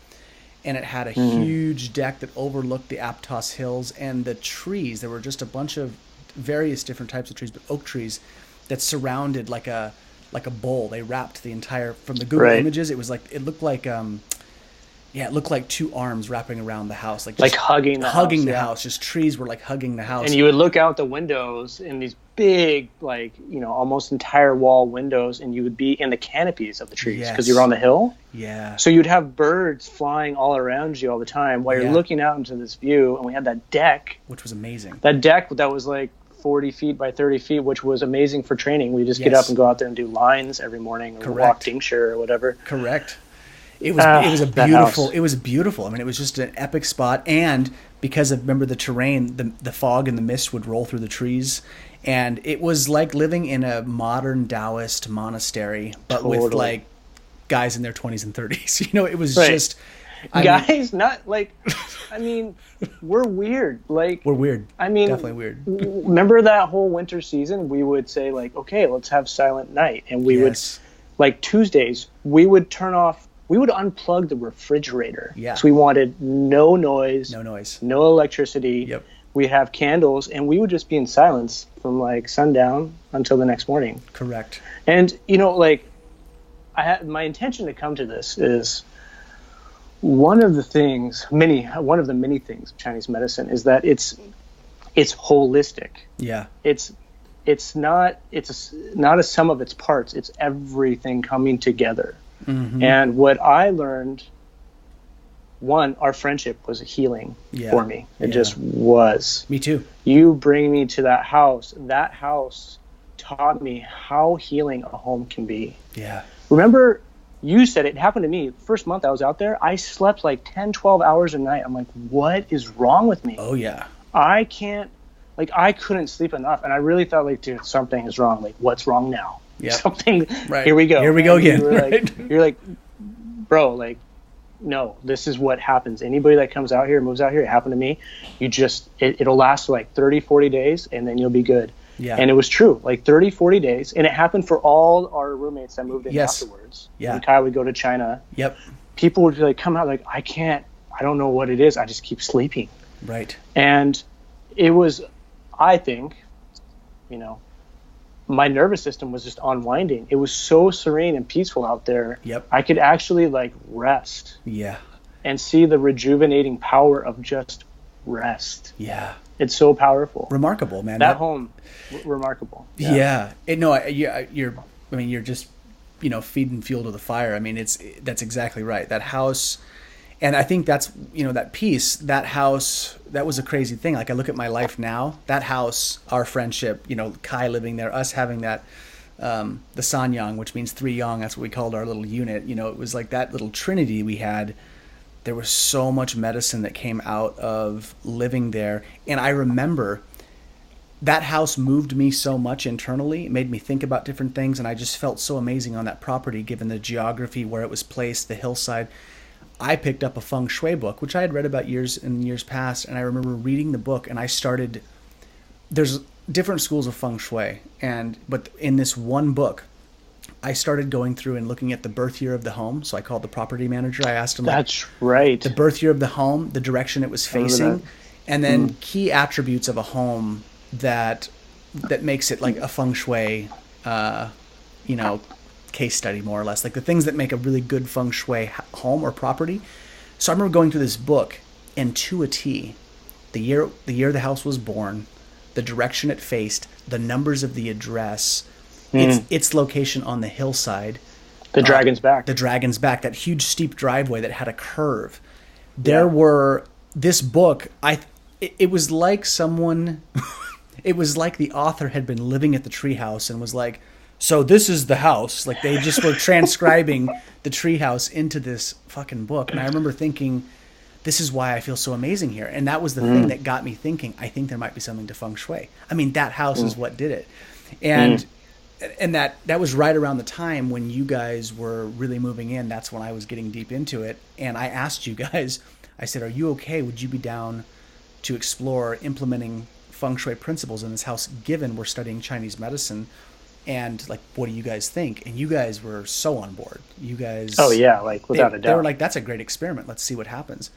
And it had a huge deck that overlooked the Aptos Hills, and the trees. There were just a bunch of various different types of trees, but oak trees that surrounded like a bowl. They wrapped the entire, from the Google images. It looked like two arms wrapping around the house, like hugging the house. Just trees were like hugging the house. And you would look out the windows in these big, almost entire wall windows, and you would be in the canopies of the trees because you were on the hill. Yeah. So you'd have birds flying all around you all the time while you're looking out into this view. And we had that deck, which was amazing. That deck that was like 40 feet by 30 feet, which was amazing for training. We just get up and go out there and do lines every morning, or walk tincture or whatever. Correct. It was beautiful. I mean, it was just an epic spot, and because of, remember, the terrain, the fog and the mist would roll through the trees, and it was like living in a modern Taoist monastery, but with like guys in their 20s and 30s. It was just we're weird. We're weird. Definitely weird. Remember that whole winter season? We would say okay, let's have silent night, and we would Tuesdays we would turn off. We would unplug the refrigerator. Yeah. So we wanted no noise, no electricity. Yep. We'd have candles, and we would just be in silence from one until the next morning. Correct. And my intention to come to this is one of the many things of Chinese medicine is that it's holistic. Yeah. It's not a sum of its parts. It's everything coming together. Mm-hmm. And what I learned, our friendship was a healing for me. It just was. Me too. You bring me to that house. That house taught me how healing a home can be. Yeah. Remember, you said it happened to me. The first month I was out there, I slept 10, 12 hours a night. I'm like, what is wrong with me? Oh, yeah. I couldn't sleep enough. And I really thought, dude, something is wrong. What's wrong now? Yeah. Something. Right. Here we go. Here we go again. You're like, bro, no, this is what happens. Anybody that comes out here, moves out here, it happened to me. You just, it'll last 30, 40 days, and then you'll be good. Yeah. And it was true, 30, 40 days. And it happened for all our roommates that moved in afterwards. Yeah. When Kyle would go to China. Yep. People would come out I don't know what it is. I just keep sleeping. Right. And it was, I think, my nervous system was just unwinding. It was so serene and peaceful out there. Yep. I could actually rest. Yeah. And see the rejuvenating power of just rest. Yeah. It's so powerful. Remarkable, man. That home, remarkable. Yeah. You're just, feeding fuel to the fire. I mean, that's exactly right. That house, and I think that's, that piece, that house, that was a crazy thing. I look at my life now, that house, our friendship, Kai living there, us having that, the Sanyang, which means 3 yang, that's what we called our little unit. It was that little trinity we had. There was so much medicine that came out of living there. And I remember that house moved me so much internally. It made me think about different things, and I just felt so amazing on that property, given the geography, where it was placed, the hillside. I picked up a feng shui book, which I had read about years past, and I remember reading the book, and I started. There's different schools of feng shui, but in this one book, I started going through and looking at the birth year of the home. So I called the property manager. I asked him, that's right, the birth year of the home, the direction it was facing, and then key attributes of a home that makes it like a feng shui, case study, more or less, like the things that make a really good feng shui home or property. So I remember going through this book, and to a T, the year the house was born, the direction it faced, the numbers of the address, its location on the hillside, the Dragon's Back, that huge steep driveway that had a curve. This book, it was like someone, it was like the author had been living at the treehouse and was like, so this is the house. Like, they just were transcribing the treehouse into this fucking book. And I remember thinking, this is why I feel so amazing here. And that was the thing that got me thinking, I think there might be something to feng shui. I mean, that house is what did it. And that was right around the time when you guys were really moving in. That's when I was getting deep into it. And I asked you guys, I said, are you okay? Would you be down to explore implementing feng shui principles in this house, given we're studying Chinese medicine? And like, what do you guys think? And you guys were so on board. You guys, oh yeah, like without a doubt. They were like, that's a great experiment. Let's see what happens.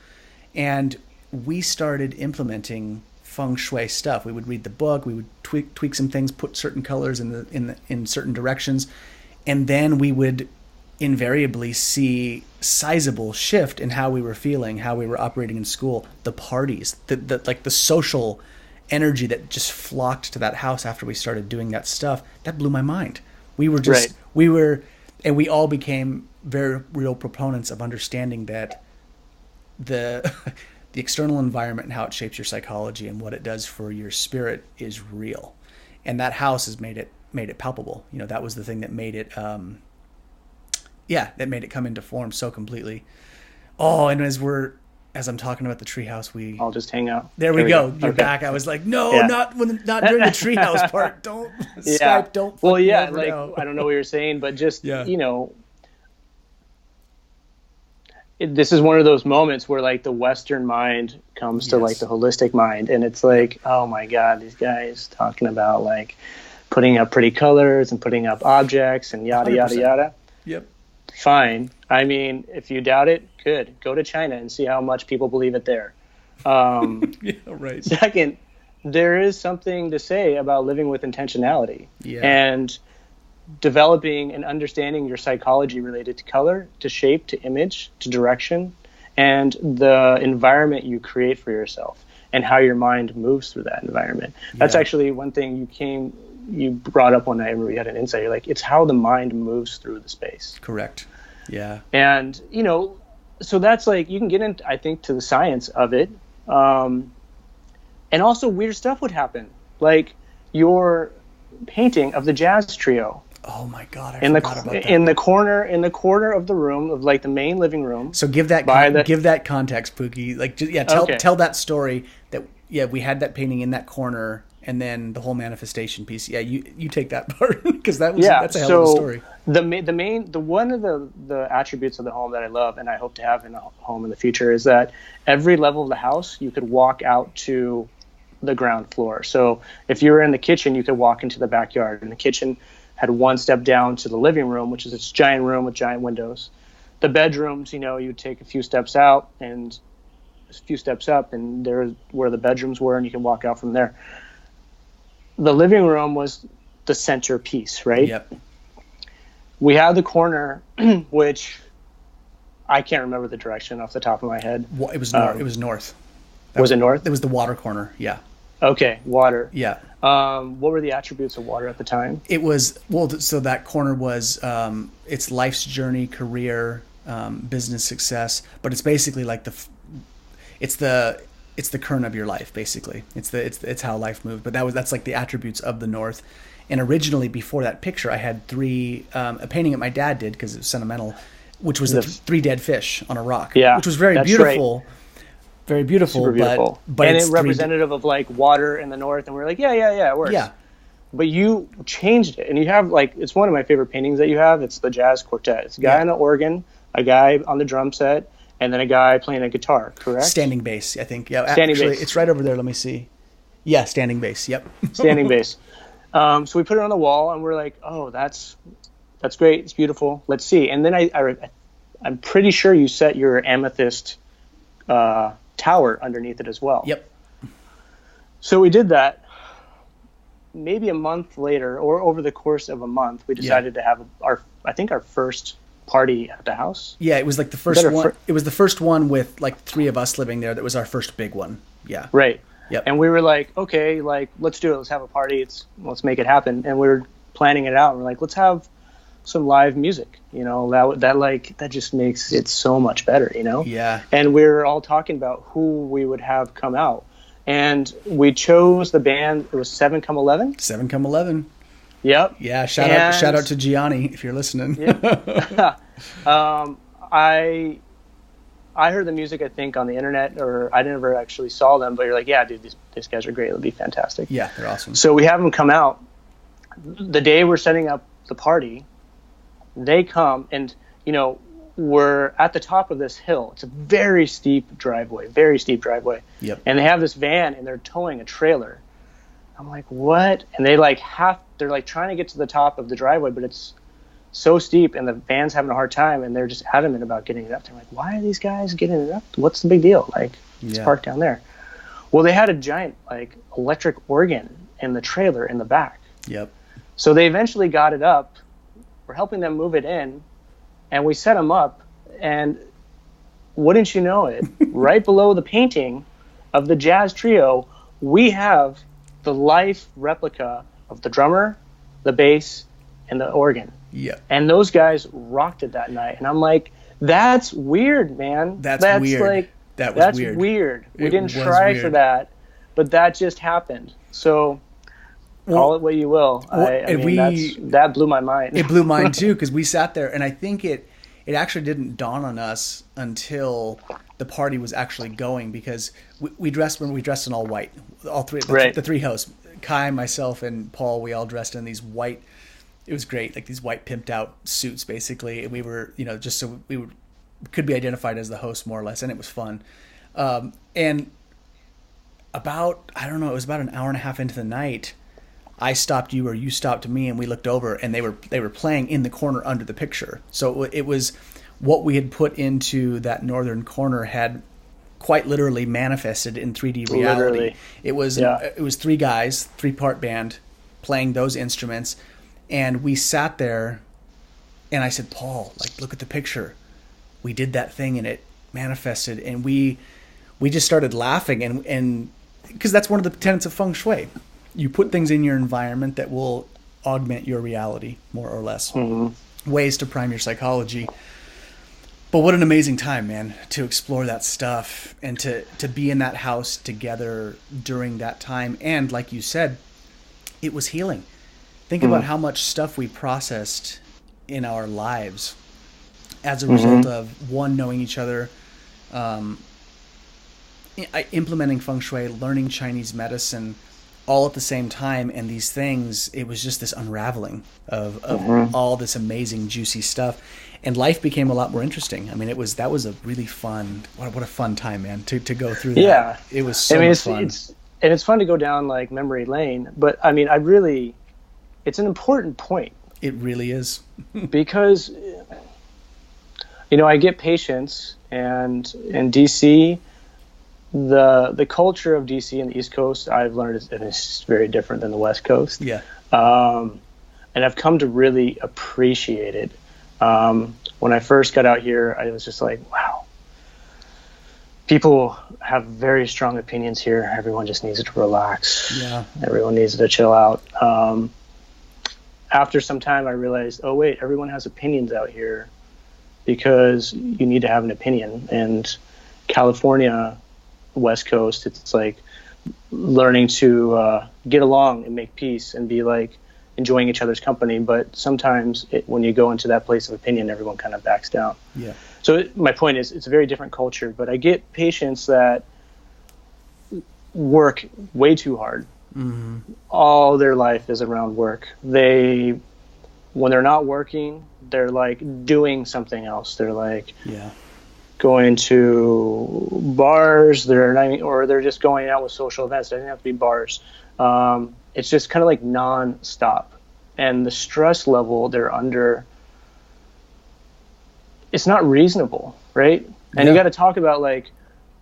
And we started implementing feng shui stuff. We would read the book. We would tweak some things, put certain colors in certain directions, and then we would invariably see sizable shift in how we were feeling, how we were operating in school, the parties, the social energy that just flocked to that house after we started doing that stuff. That blew my mind. We all became very real proponents of understanding that the external environment and how it shapes your psychology and what it does for your spirit is real. And that house has made it palpable. That was the thing that made it that made it come into form so completely. Oh, and as I'm talking about the treehouse, I'll just hang out. There we go. You're back. I was like, no, not during the treehouse part. Don't Skype. Don't. Well, yeah, like out. I don't know what you're saying, but just this is one of those moments where like the Western mind comes to like the holistic mind, and it's like, oh my God, these guys talking about like putting up pretty colors and putting up objects and yada 100%. Yada yada. Yep. Fine. I mean, if you doubt it, good. Go to China and see how much people believe it there. Yeah, right. Second, there is something to say about living with intentionality and developing and understanding your psychology related to color, to shape, to image, to direction, and the environment you create for yourself and how your mind moves through that environment. That's actually one thing you brought up one night when we had an insight. You're like, it's how the mind moves through the space. Correct. Yeah. And, so that's like, you can get into, I think, to the science of it. And also weird stuff would happen. Like your painting of the jazz trio. Oh my God. In the corner of the room, of like the main living room. So give that context, Pookie. Like, tell that story that, we had that painting in that corner, and then the whole manifestation piece. Yeah, you take that part, because that's a hell of a story. The one of the attributes of the home that I love and I hope to have in a home in the future is that every level of the house you could walk out to the ground floor. So if you were in the kitchen, you could walk into the backyard, and the kitchen had one step down to the living room, which is this giant room with giant windows. The bedrooms, you'd take a few steps out and a few steps up, and there's where the bedrooms were, and you can walk out from there. The living room was the centerpiece, right? Yep. We had the corner, which I can't remember the direction off the top of my head. It was north. It was north. Was it north? It was the water corner. Yeah. Okay, water. Yeah. What were the attributes of water at the time? It was, so that corner was it's life's journey, career, business success, but it's basically like it's the current of your life, basically. It's how life moved. But that's like the attributes of the north. And originally, before that picture, I had a painting that my dad did because it was sentimental, which was the 3 dead fish on a rock, which was very beautiful. Right. very beautiful, super beautiful. But and it's it representative of like water in the north, and we're like, yeah, it works. Yeah. But you changed it, and you have like, it's one of my favorite paintings that you have. It's the jazz quartet. It's a guy on the organ, a guy on the drum set, and then a guy playing a guitar. Correct? Standing bass, I think. Yeah, standing actually, bass. It's right over there. Let me see. Yeah, standing bass. Yep. Standing bass. So we put it on the wall, and we're like, oh, that's great. It's beautiful. Let's see. And then I'm pretty sure you set your amethyst tower underneath it as well. Yep. So we did that. Maybe a month later, or over the course of a month, we decided to have our first party at the house. Yeah, it was like the first one. It was the first one with like 3 of us living there. That was our first big one. Yeah. Right. Yep. And we were like, okay, like, let's do it. Let's have a party. Let's make it happen. And we were planning it out. We're like, let's have some live music. You know, that just makes it so much better. You know. Yeah. And we were all talking about who we would have come out, and we chose the band. It was 7 Come 11. 7 Come 11. Yep. Yeah. Shout out to Gianni if you're listening. Yeah. I heard the music, I think, on the internet, or I never actually saw them, but you're like, yeah, dude, these guys are great. It'll be fantastic. Yeah, they're awesome. So we have them come out. The day we're setting up the party, they come, and, you know, we're at the top of this hill. It's a very steep driveway. Yep. And they have this van, and they're towing a trailer. I'm like, what? And they're like trying to get to the top of the driveway, but it's so steep, and the van's having a hard time, and they're just adamant about getting it up. They're like, why are these guys getting it up? What's the big deal? Like, it's parked down there. Well, they had a giant, like, electric organ in the trailer in the back. Yep. So they eventually got it up. We're helping them move it in, and we set them up, and wouldn't you know it, right below the painting of the jazz trio, we have the life replica of the drummer, the bass, and the organ. Yeah. And those guys rocked it that night. And I'm like, that's weird, man. That's weird. Like, that's weird. We didn't try for that, but that just happened. So call it what you will. I mean, that blew my mind. It blew mine too, because we sat there, and I think it actually didn't dawn on us until the party was actually going, because we dressed in all white. All three, the 3 hosts, Kai, myself, and Paul, we all dressed in these white. It was great, like these white pimped out suits, basically. And we were, you know, just so we could be identified as the host more or less, and it was fun. And about, I don't know, it was about an hour and a half into the night, I stopped you or you stopped me, and we looked over, and they were playing in the corner under the picture. So it was what we had put into that northern corner had quite literally manifested in 3D reality. It was 3 guys, 3-part band playing those instruments. And we sat there, and I said, Paul, like, look at the picture. We did that thing, and it manifested. And we just started laughing, and because that's one of the tenets of feng shui. You put things in your environment that will augment your reality, more or less. Mm-hmm. Ways to prime your psychology. But what an amazing time, man, to explore that stuff and to be in that house together during that time. And like you said, it was healing. Think about how much stuff we processed in our lives as a result of, one, knowing each other, implementing feng shui, learning Chinese medicine, all at the same time. And these things, it was just this unraveling of all this amazing, juicy stuff. And life became a lot more interesting. I mean, that was a really fun, what a fun time, man, to go through that. Yeah. It was so much fun. It's fun to go down like memory lane, but I mean, it's an important point. It really is. Because, you know, I get patients, and in DC, the culture of DC and the East Coast, I've learned is very different than the West Coast. Yeah. And I've come to really appreciate it. When I first got out here, I was just like, wow, people have very strong opinions here. Everyone just needs to relax. Yeah. Everyone needs to chill out. After some time, I realized, oh, wait, everyone has opinions out here because you need to have an opinion. And California, West Coast, it's like learning to get along and make peace and be like enjoying each other's company. But sometimes when you go into that place of opinion, everyone kind of backs down. Yeah. So my point is, it's a very different culture. But I get patients that work way too hard. Mm-hmm. All their life is around work. When they're not working, they're like doing something else. They're like going to bars. Or they're just going out with social events. It doesn't have to be bars. It's just kind of like non-stop. And the stress level they're under, it's not reasonable, right? And you got to talk about like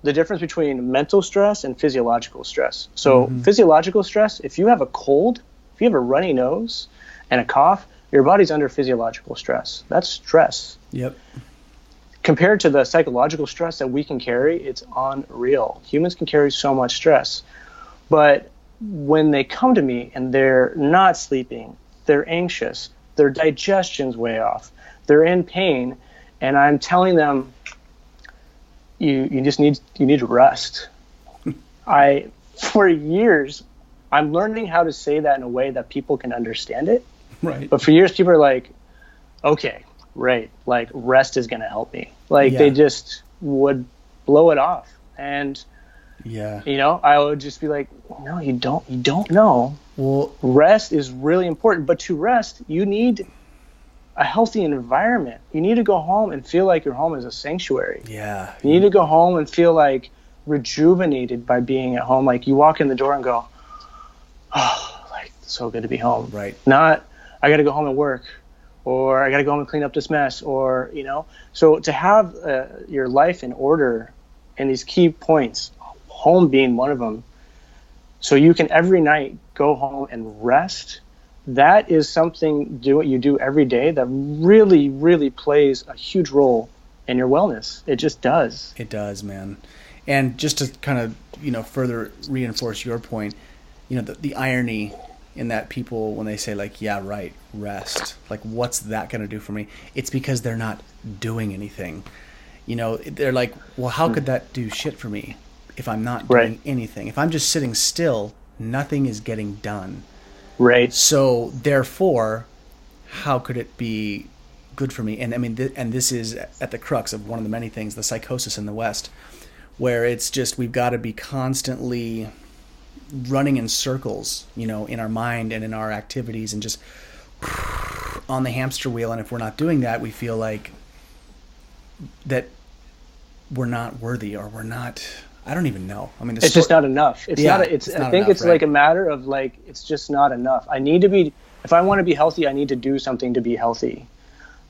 the difference between mental stress and physiological stress. So physiological stress, if you have a cold, if you have a runny nose and a cough, your body's under physiological stress. That's stress. Yep. Compared to the psychological stress that we can carry, it's unreal. Humans can carry so much stress. But when they come to me and they're not sleeping, they're anxious, their digestion's way off, they're in pain, and I'm telling them, you need to rest. For years, I'm learning how to say that in a way that people can understand it. Right. But for years, people are like, okay, right, like rest is going to help me. Like they just would blow it off. And I would just be like, no, you don't know. Well, rest is really important, but to rest, you need a healthy environment. You need to go home and feel like your home is a sanctuary. Yeah. You need to go home and feel like rejuvenated by being at home. Like you walk in the door and go, oh, like so good to be home. Right. Not, I got to go home and work, or I got to go home and clean up this mess, or, so to have your life in order and these key points, home being one of them, so you can every night go home and rest. That is something you do every day that really, really plays a huge role in your wellness. It just does. It does, man. And just to kind of, further reinforce your point, the irony in that people, when they say like, yeah, right, rest, like what's that going to do for me? It's because they're not doing anything. They're like, well, how could that do shit for me if I'm not doing anything? If I'm just sitting still, nothing is getting done. Right. So therefore, how could it be good for me? And I mean, and this is at the crux of one of the many things, the psychosis in the West, where it's just we've got to be constantly running in circles, in our mind and in our activities, and just on the hamster wheel. And if we're not doing that, we feel like that we're not worthy, or we're not. I don't even know. I mean, it's just not enough. It's not. I think it's right? like a matter of like, it's just not enough. If I want to be healthy, I need to do something to be healthy.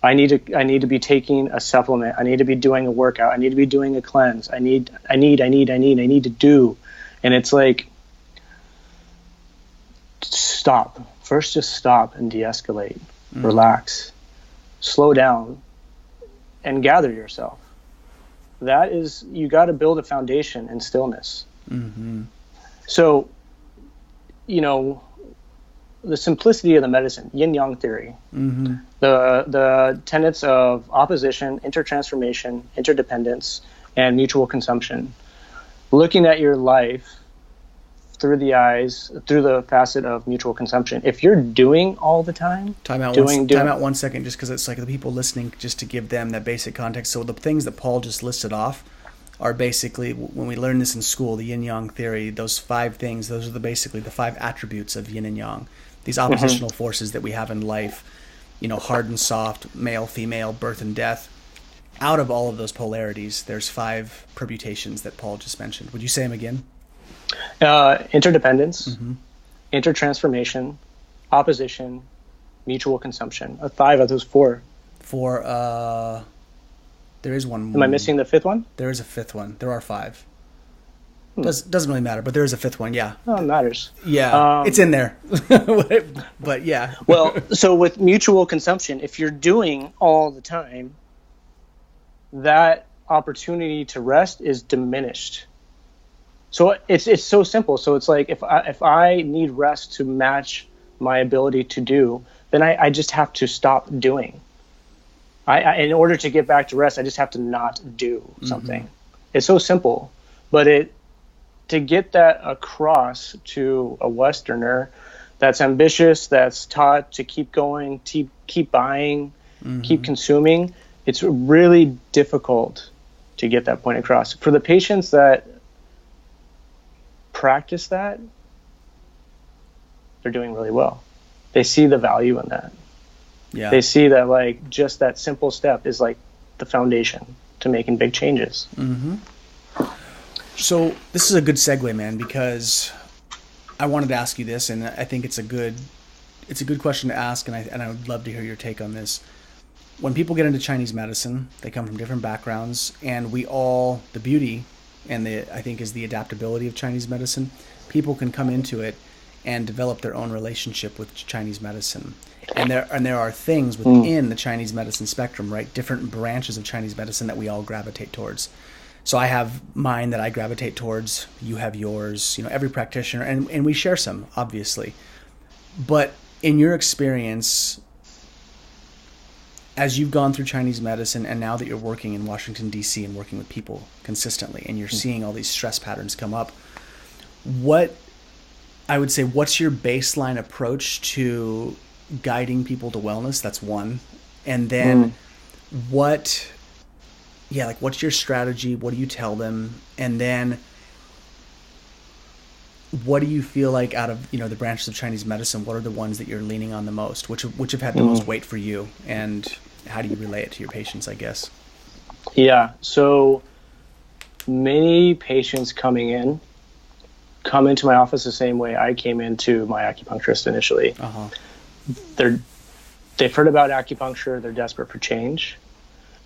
I need to be taking a supplement. I need to be doing a workout. I need to be doing a cleanse. I need to do. And it's like, stop. First, just stop and de-escalate. Relax. Slow down and gather yourself. That is, you got to build a foundation in stillness. Mm-hmm. So, the simplicity of the medicine, yin-yang theory, the tenets of opposition, intertransformation, interdependence, and mutual consumption. Looking at your life through the facet of mutual consumption. If you're doing all the time, time out 1 second, just because it's like the people listening, just to give them that basic context. So the things that Paul just listed off are basically, when we learn this in school, the yin-yang theory, those 5 things, those are basically the 5 attributes of yin and yang, these oppositional forces that we have in life, hard and soft, male, female, birth and death. Out of all of those polarities, there's 5 permutations that Paul just mentioned. Would you say them again? Interdependence, intertransformation, opposition, mutual consumption. 5 of those 4. There is one more. Am I missing the 5th one? There is a 5th one. There are 5. Doesn't really matter, but there is a 5th one, yeah. Oh, it matters. Yeah, it's in there. But yeah. Well, so with mutual consumption, if you're doing all the time, that opportunity to rest is diminished. So it's so simple. So it's like if I need rest to match my ability to do, then I just have to stop doing. In order to get back to rest, I just have to not do something. It's so simple, but to get that across to a Westerner that's ambitious, that's taught to keep going, keep buying, keep consuming, it's really difficult to get that point across. For the patients that practice that, they're doing really well. They see the value in that. Yeah. They see that, like, just that simple step is like the foundation to making big changes. Mm-hmm. So this is a good segue, man, because I wanted to ask you this, and I think it's a good question to ask, and I would love to hear your take on this. When people get into Chinese medicine, they come from different backgrounds, and the beauty and I think is the adaptability of Chinese medicine. People can come into it and develop their own relationship with Chinese medicine. And there are things within the Chinese medicine spectrum, right? Different branches of Chinese medicine that we all gravitate towards. So I have mine that I gravitate towards. You have yours. Every practitioner, and we share some, obviously. But in your experience, as you've gone through Chinese medicine, and now that you're working in Washington, D.C. and working with people consistently, and you're seeing all these stress patterns come up, what's your baseline approach to guiding people to wellness? That's one. And then what's your strategy? What do you tell them? And then what do you feel like out of, the branches of Chinese medicine, what are the ones that you're leaning on the most? Which have had the most weight for you? And how do you relay it to your patients, I guess? Yeah. So many patients come into my office the same way I came into my acupuncturist initially. Uh-huh. They've heard about acupuncture. They're desperate for change.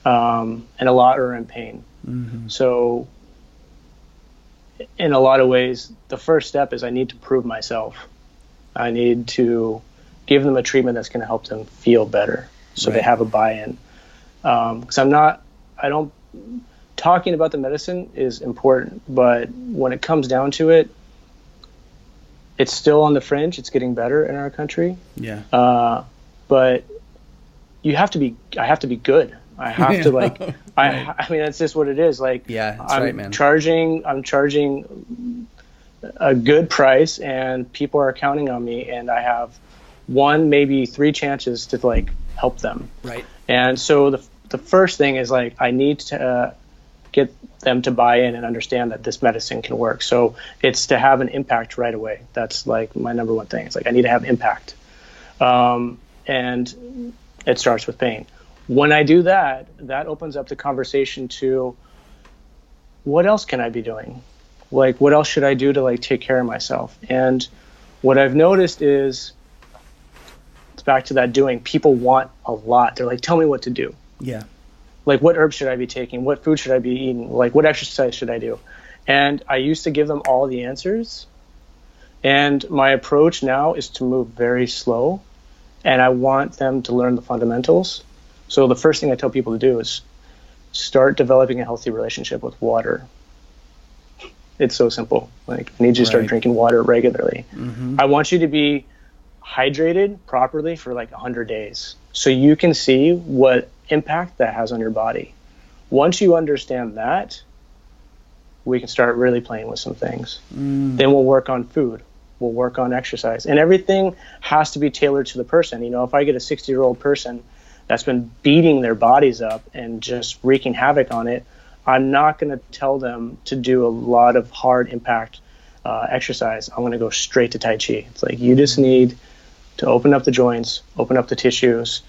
And a lot are in pain. Mm-hmm. So in a lot of ways, the first step is I need to prove myself. I need to give them a treatment that's going to help them feel better, so they have a buy-in. Because talking about the medicine is important, but when it comes down to it, it's still on the fringe. It's getting better in our country. Yeah. But I have to be good. I have to right. I mean, that's just what it is. Like, yeah, that's I'm right, man. I'm charging a good price, and people are counting on me, and I have 1, maybe 3 chances to help them. Right. And so the first thing is I need to get them to buy in and understand that this medicine can work. So it's to have an impact right away. That's my number one thing. It's I need to have impact. And it starts with pain. When I do that, that opens up the conversation to what else can I be doing? What else should I do to take care of myself? And what I've noticed is, it's back to that doing. People want a lot. They're tell me what to do. Yeah. What herbs should I be taking? What food should I be eating? What exercise should I do? And I used to give them all the answers. And my approach now is to move very slow. And I want them to learn the fundamentals. So the first thing I tell people to do is start developing a healthy relationship with water. It's so simple. I need you to start drinking water regularly. Mm-hmm. I want you to be hydrated properly for 100 days, so you can see what impact that has on your body. Once you understand that, we can start really playing with some things. Then we'll work on food. We'll work on exercise. And everything has to be tailored to the person. If I get a 60-year-old person that's been beating their bodies up and just wreaking havoc on it, I'm not going to tell them to do a lot of hard impact exercise. I'm going to go straight to Tai Chi. It's you just need to open up the joints, open up the tissues,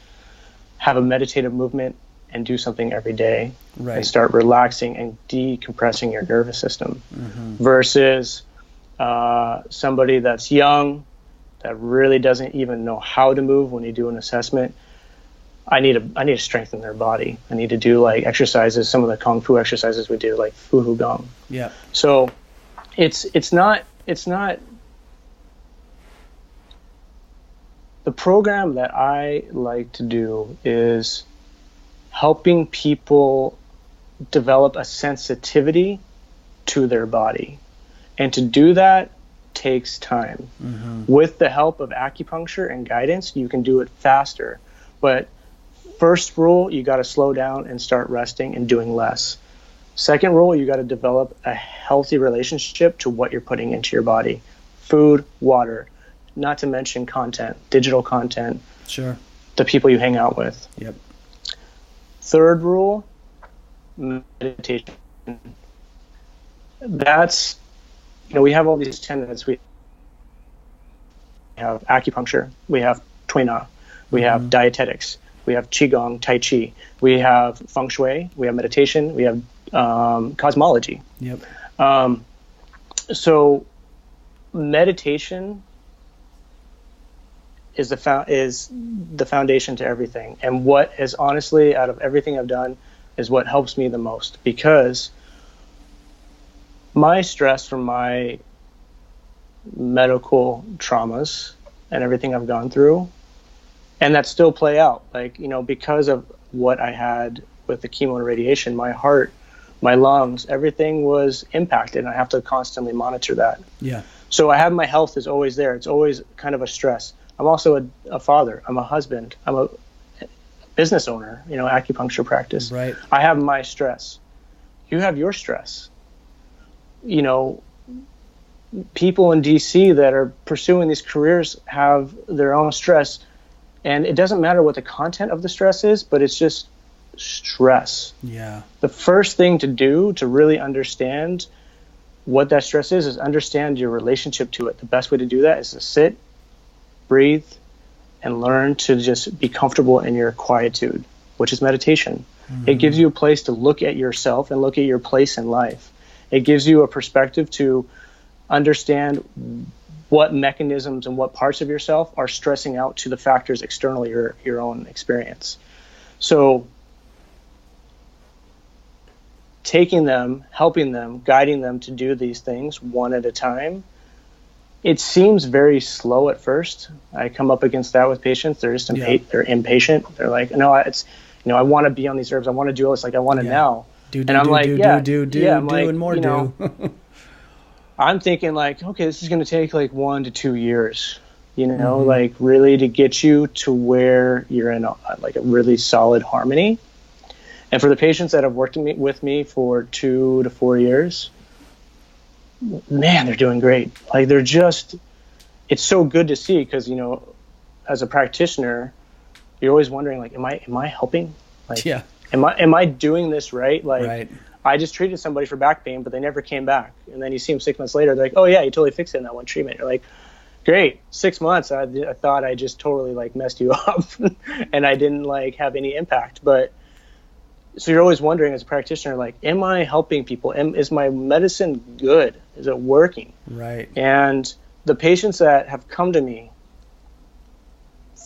have a meditative movement, and do something every day. Right. And start relaxing and decompressing your nervous system. Versus somebody that's young, that really doesn't even know how to move when you do an assessment. I need to strengthen their body. I need to do exercises, some of the kung fu exercises we do, fu hu gong. Yeah. So it's not the program that I like to do is helping people develop a sensitivity to their body. And to do that takes time. With the help of acupuncture and guidance, you can do it faster. But first rule, you got to slow down and start resting and doing less. Second rule, you got to develop a healthy relationship to what you're putting into your body. Food, water, not to mention content, digital content. Sure. The people you hang out with. Yep. Third rule, meditation. That's we have all these tenets. We have acupuncture, we have tuina, we have dietetics, we have qigong, tai chi, we have feng shui, we have meditation, we have cosmology. Yep. So meditation is the foundation to everything, and what is honestly, out of everything I've done, is what helps me the most, because my stress from my medical traumas and everything I've gone through, and that still play out, like, because of what I had with the chemo and radiation, my heart, my lungs, everything was impacted, and I have to constantly monitor that. Yeah. So I have, my health is always there. It's always kind of a stress. I'm also a father. I'm a husband. I'm a business owner, acupuncture practice. Right. I have my stress. You have your stress. People in DC that are pursuing these careers have their own stress, and it doesn't matter what the content of the stress is, but it's just stress. Yeah. The first thing to do to really understand what that stress is understand your relationship to it. The best way to do that is to sit, breathe, and learn to just be comfortable in your quietude, which is meditation. Mm-hmm. It gives you a place to look at yourself and look at your place in life. It gives you a perspective to understand what mechanisms and what parts of yourself are stressing out to the factors externally, your own experience. So taking them, helping them, guiding them to do these things one at a time, it seems very slow at first. I come up against that with patients. They're just they're impatient. They're like, no, I want to be on these herbs. I want to do all this. Like, I want it now. I'm like, and more do. I'm thinking like, okay, this is going to take like 1 to 2 years, like really to get you to where you're in a really solid harmony. And for the patients that have worked with me for 2 to 4 years, man, they're doing great. Like, it's so good to see, because, as a practitioner, you're always wondering, like, am I helping? Like, yeah. Am I doing this right? Like, right. I just treated somebody for back pain, but they never came back. And then you see them 6 months later, they're like, oh yeah, you totally fixed it in that one treatment. You're like, great, 6 months. I thought I just totally like messed you up and I didn't like have any impact. But so you're always wondering as a practitioner, like, am I helping people? Is my medicine good? Is it working? Right. And the patients that have come to me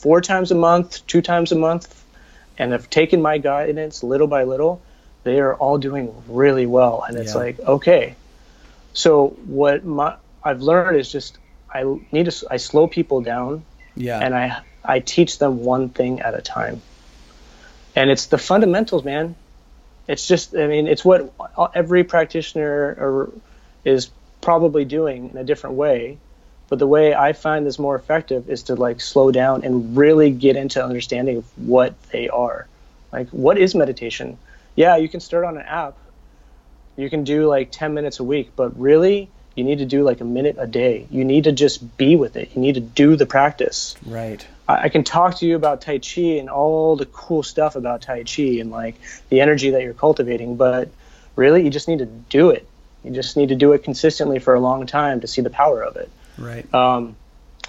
4 times a month, 2 times a month, and have taken my guidance little by little, they are all doing really well. And it's like, okay. So what I've learned is just I slow people down. Yeah. And I teach them one thing at a time. And it's the fundamentals, man. It's just, it's what every practitioner is probably doing in a different way. But the way I find this more effective is to like slow down and really get into understanding of what they are. Like, what is meditation? Yeah, you can start on an app. You can do like 10 minutes a week, but really you need to do like a minute a day. You need to just be with it. You need to do the practice. Right. I can talk to you about Tai Chi and all the cool stuff about Tai Chi and like the energy that you're cultivating, but really you just need to do it. You just need to do it consistently for a long time to see the power of it. Right.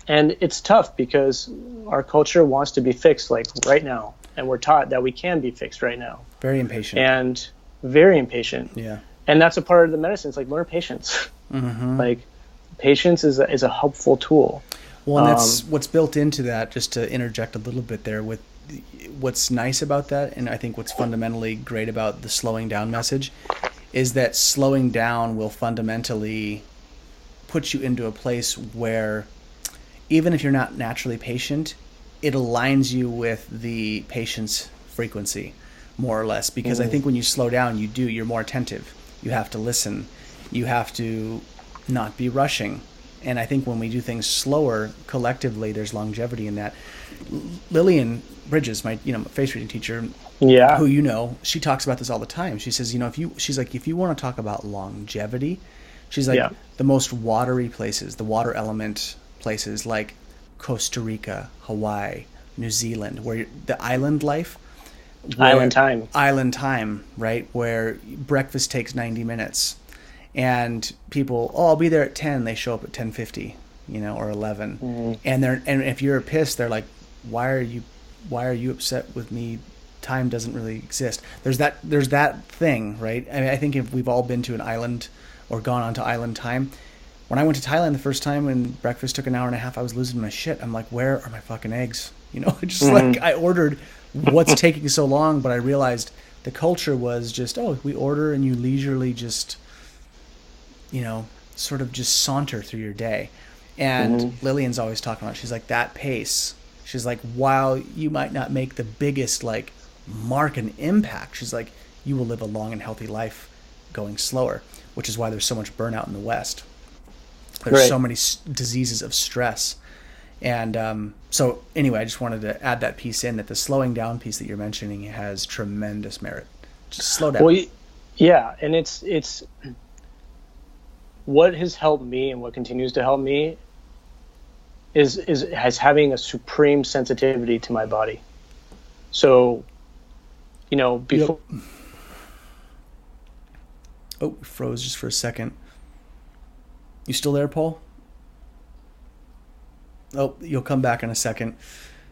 And it's tough because our culture wants to be fixed like right now. And we're taught that we can be fixed right now. Very impatient. And very impatient. Yeah. And that's a part of the medicine. It's like, learn patience. Mm-hmm. Like, patience is a helpful tool. Well, and that's what's built into that, just to interject a little bit there, with what's nice about that, and I think what's fundamentally great about the slowing down message, is that slowing down will fundamentally put you into a place where even if you're not naturally patient, it aligns you with the patient's frequency, more or less. Because I think when you slow down, you're more attentive. You have to listen. You have to not be rushing. And I think when we do things slower, collectively, there's longevity in that. Lillian Bridges, my face reading teacher, who she talks about this all the time. She says, if you want to talk about longevity, she's like the most watery places, the water element places like Costa Rica, Hawaii, New Zealand, where the island life, island time, right? Where breakfast takes 90 minutes. and people, oh, I'll be there at 10. They show up at 10:50, or 11, and if you're pissed, they're like, why are you upset with me? Time doesn't really exist. There's that thing, right? I mean, I think if we've all been to an island or gone onto island time. When I went to Thailand the first time and breakfast took an hour and a half, I was losing my shit. I'm like, where are my fucking eggs? Like I ordered, what's taking so long? But I realized the culture was just, we order and you leisurely just, sort of just saunter through your day. And Lillian's always talking about, she's like, that pace. She's like, while you might not make the biggest like mark and impact, she's like, you will live a long and healthy life going slower, which is why there's so much burnout in the West. There's so many diseases of stress. And so anyway, I just wanted to add that piece in, that the slowing down piece that you're mentioning has tremendous merit. Just slow down. Well, yeah. And it's what has helped me and what continues to help me is having a supreme sensitivity to my body. So, before. Yep. Oh, froze just for a second. You still there, Paul? Oh, you'll come back in a second.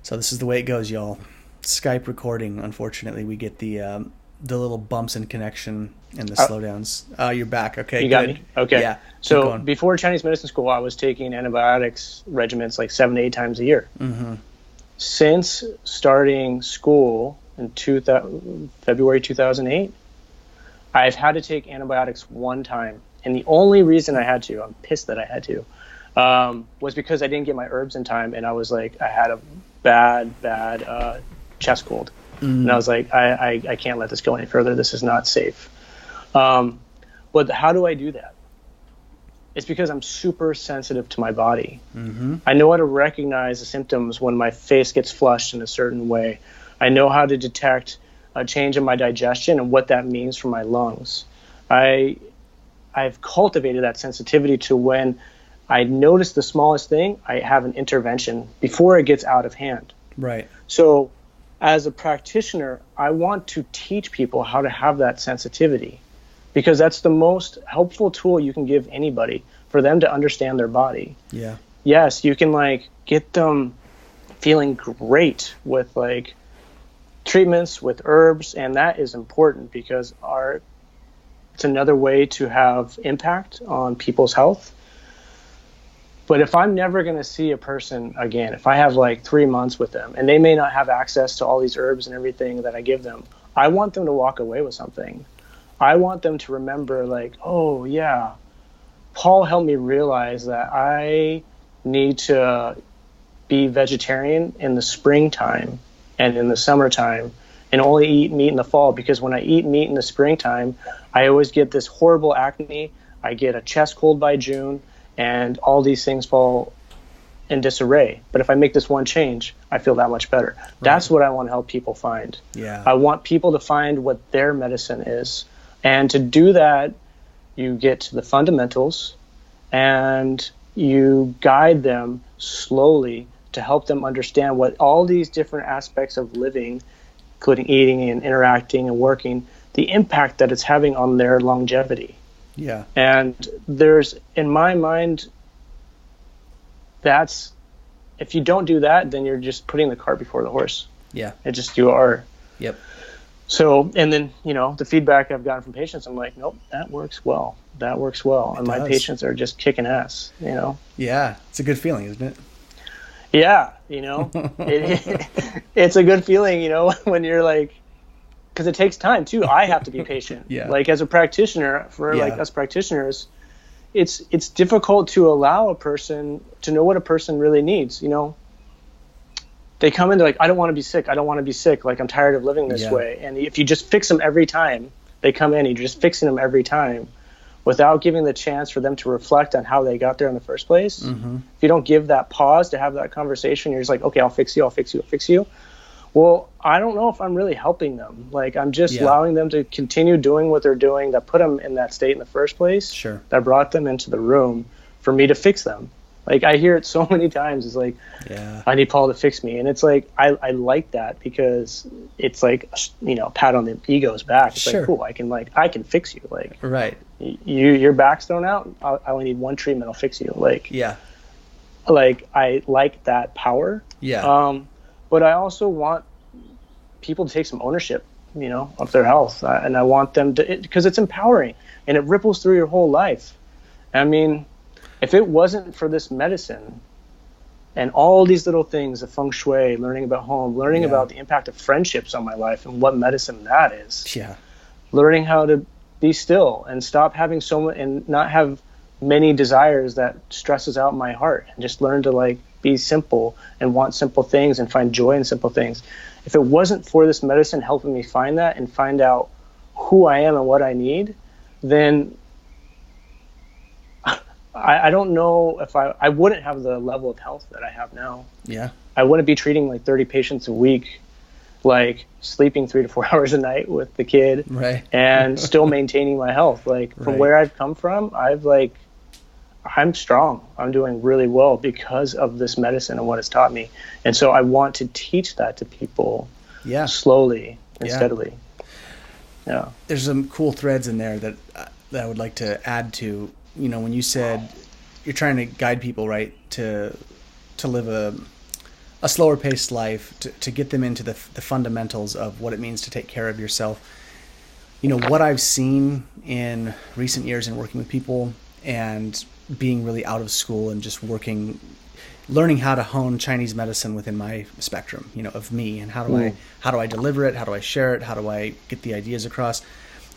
So this is the way it goes, y'all. Skype recording. Unfortunately, we get the little bumps in connection and the slowdowns. You're back. Okay, you got me. Okay. Yeah. So before Chinese medicine school, I was taking antibiotics regimens like 7 to 8 times a year. Mm-hmm. Since starting school in February 2008, I've had to take antibiotics one time. And the only reason I had to, I'm pissed that I had to, was because I didn't get my herbs in time. And I was like, I had a bad chest cold. And I was like, I can't let this go any further. This is not safe. But how do I do that? It's because I'm super sensitive to my body. Mm-hmm. I know how to recognize the symptoms when my face gets flushed in a certain way. I know how to detect a change in my digestion and what that means for my lungs. I've cultivated that sensitivity to when I notice the smallest thing, I have an intervention before it gets out of hand. Right. So as a practitioner, I want to teach people how to have that sensitivity, because that's the most helpful tool you can give anybody for them to understand their body. Yeah. Yes, you can like get them feeling great with like treatments with herbs, and that is important because it's another way to have impact on people's health. But if I'm never going to see a person again, if I have like 3 months with them and they may not have access to all these herbs and everything that I give them, I want them to walk away with something. I want them to remember like, oh yeah, Paul helped me realize that I need to be vegetarian in the springtime and in the summertime and only eat meat in the fall, because when I eat meat in the springtime, I always get this horrible acne. I get a chest cold by June, and all these things fall in disarray. But if I make this one change, I feel that much better. Right. That's what I want to help people find. Yeah. I want people to find what their medicine is. And to do that, you get to the fundamentals and you guide them slowly to help them understand what all these different aspects of living, including eating and interacting and working, the impact that it's having on their longevity. Yeah. And there's, in my mind, if you don't do that, then you're just putting the cart before the horse. Yeah. You are. Yep. So, and then, the feedback I've gotten from patients, I'm like, nope, that works well. That works well. And my patients are just kicking ass, Yeah. It's a good feeling, isn't it? Yeah. It's a good feeling, when you're like, because it takes time too. I have to be patient. Yeah. Like as a practitioner, like us practitioners, it's difficult to allow a person to know what a person really needs. They come in, they're like, I don't want to be sick. I don't want to be sick. Like, I'm tired of living this way. And if you just fix them every time they come in, you're just fixing them every time without giving the chance for them to reflect on how they got there in the first place. Mm-hmm. If you don't give that pause to have that conversation, you're just like, okay, I'll fix you. I'll fix you. I'll fix you. Well, I don't know if I'm really helping them. Like, I'm just allowing them to continue doing what they're doing that put them in that state in the first place. Sure. That brought them into the room for me to fix them. Like I hear it so many times. It's like, Yeah. I need Paul to fix me. And it's like, I like that because it's like, pat on the ego's back. It's Sure. like, cool. I can fix you. Like, Right. your back's thrown out. I only need one treatment. I'll fix you. Like, Yeah. like I like that power. Yeah. But I also want people to take some ownership, of their health. And I want them to, because it's empowering and it ripples through your whole life. I mean, if it wasn't for this medicine and all these little things, the feng shui, learning about home, learning about the impact of friendships on my life and what medicine that is. Yeah. Learning how to be still and stop having so much and not have many desires that stresses out my heart, and just learn to like be simple and want simple things and find joy in simple things. If it wasn't for this medicine helping me find that and find out who I am and what I need, then I don't know if I wouldn't have the level of health that I have now. Yeah. I wouldn't be treating like 30 patients a week, like sleeping 3 to 4 hours a night with the kid, Right. and still maintaining my health. Like from Right. where I've come from, I'm strong. I'm doing really well because of this medicine and what it's taught me. And so I want to teach that to people slowly and steadily. Yeah. There's some cool threads in there that I would like to add to, when you said you're trying to guide people, right, to live a slower paced life, to get them into the fundamentals of what it means to take care of yourself. What I've seen in recent years in working with people and being really out of school and just learning how to hone Chinese medicine within my spectrum, of me, and how do I deliver it? How do I share it? How do I get the ideas across?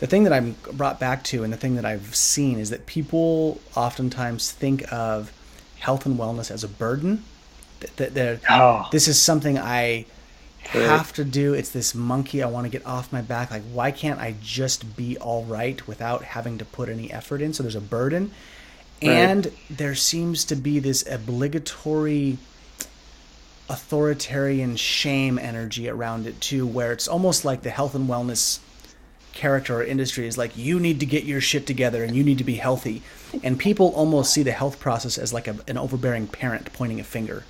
The thing that I'm brought back to, and the thing that I've seen, is that people oftentimes think of health and wellness as a burden. This is something I have to do. It's this monkey I want to get off my back. Like, why can't I just be all right without having to put any effort in? So there's a burden. And there seems to be this obligatory authoritarian shame energy around it too, where it's almost like the health and wellness character or industry is like, you need to get your shit together and you need to be healthy. And people almost see the health process as like an overbearing parent pointing a finger,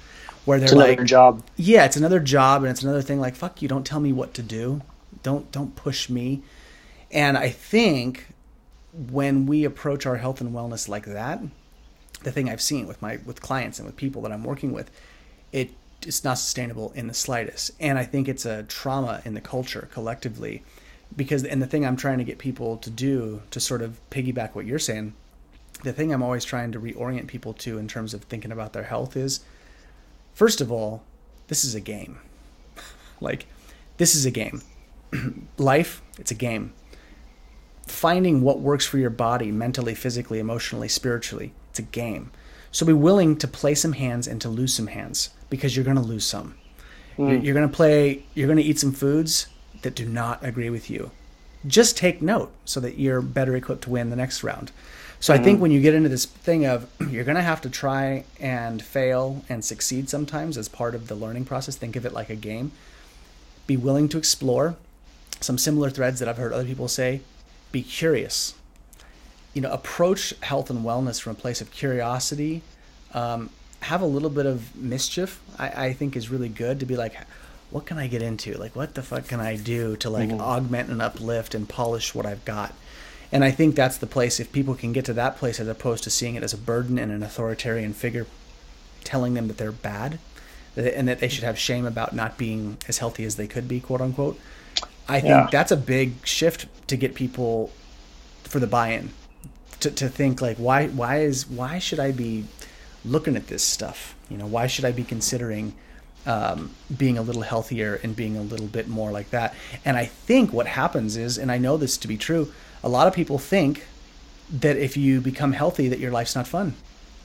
where they're like, another job. Yeah, it's another job, and it's another thing like, fuck you, don't tell me what to do. Don't push me. And I think when we approach our health and wellness like that, the thing I've seen with clients and with people that I'm working with, it's not sustainable in the slightest. And I think it's a trauma in the culture collectively, and the thing I'm trying to get people to do, to sort of piggyback what you're saying, the thing I'm always trying to reorient people to in terms of thinking about their health is, first of all, this is a game. Like, this is a game. Life, it's a game. Finding what works for your body mentally, physically, emotionally, spiritually, it's a game. So be willing to play some hands and to lose some hands, because you're going to lose some. You're going to eat some foods that do not agree with you. Just take note so that you're better equipped to win the next round. So I think when you get into this thing of you're going to have to try and fail and succeed sometimes as part of the learning process, think of it like a game. Be willing to explore some similar threads that I've heard other people say. Be curious. Approach health and wellness from a place of curiosity. Have a little bit of mischief, I think is really good, to be like, what can I get into? Like, what the fuck can I do to augment and uplift and polish what I've got? And I think that's the place, if people can get to that place as opposed to seeing it as a burden and an authoritarian figure telling them that they're bad and that they should have shame about not being as healthy as they could be, quote unquote. I think that's a big shift to get people for the buy-in, to think like, why should I be looking at this stuff? Why should I be considering being a little healthier and being a little bit more like that? And I think what happens is, and I know this to be true, a lot of people think that if you become healthy, that your life's not fun.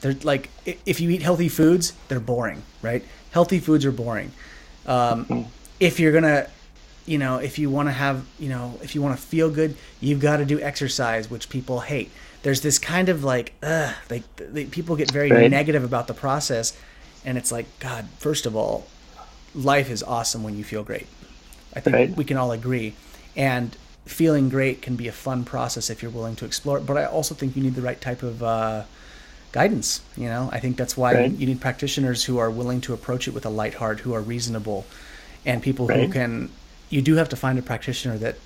They're like, if you eat healthy foods, they're boring, right? Healthy foods are boring. If you're gonna, if you want to have, if you want to feel good, you've got to do exercise, which people hate. There's this kind of like, people get very negative about the process. And it's like, God, first of all, life is awesome when you feel great. I think we can all agree. And feeling great can be a fun process if you're willing to explore it. But I also think you need the right type of guidance. I think that's why Right. you need practitioners who are willing to approach it with a light heart, who are reasonable, and people who Right. can. You do have to find a practitioner that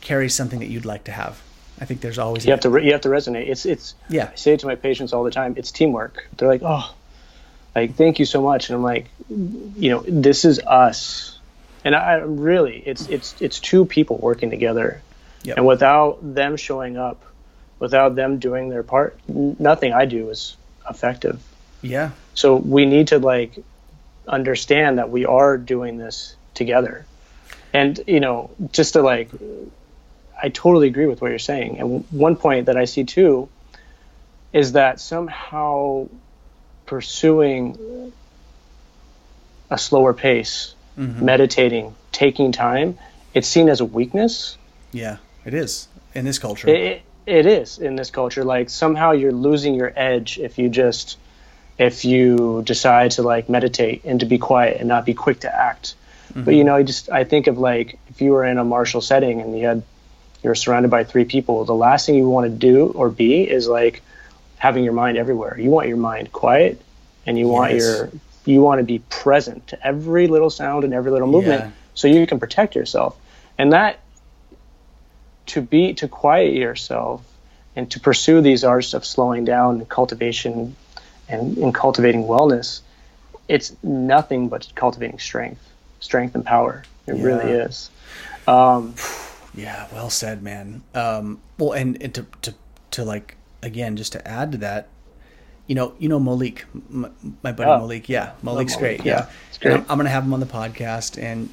carries something that you'd like to have. I think there's always You have to resonate. It's yeah. I say it to my patients all the time. It's teamwork. They're like, oh, like, thank you so much. And I'm like, this is us. And I really, it's two people working together. Yep. And without them showing up, without them doing their part, nothing I do is effective. Yeah. So we need to understand that we are doing this together. And, just to I totally agree with what you're saying. And one point that I see too is that somehow pursuing a slower pace, meditating, taking time, it's seen as a weakness. Yeah, it is in this culture. It is in this culture. Like, somehow you're losing your edge if you decide to meditate and to be quiet and not be quick to act. But I think of if you were in a martial setting and you're surrounded by three people, the last thing you want to do or be is having your mind everywhere. You want your mind quiet, and you want to be present to every little sound and every little movement, so you can protect yourself. And that to quiet yourself and to pursue these arts of slowing down and cultivation and cultivating wellness, it's nothing but cultivating strength and power. It really is. Yeah, well said, man. Well, and to again, just to add to that, Malik, my buddy Malik. Yeah, Malik's great. Yeah, it's great. I'm going to have him on the podcast. And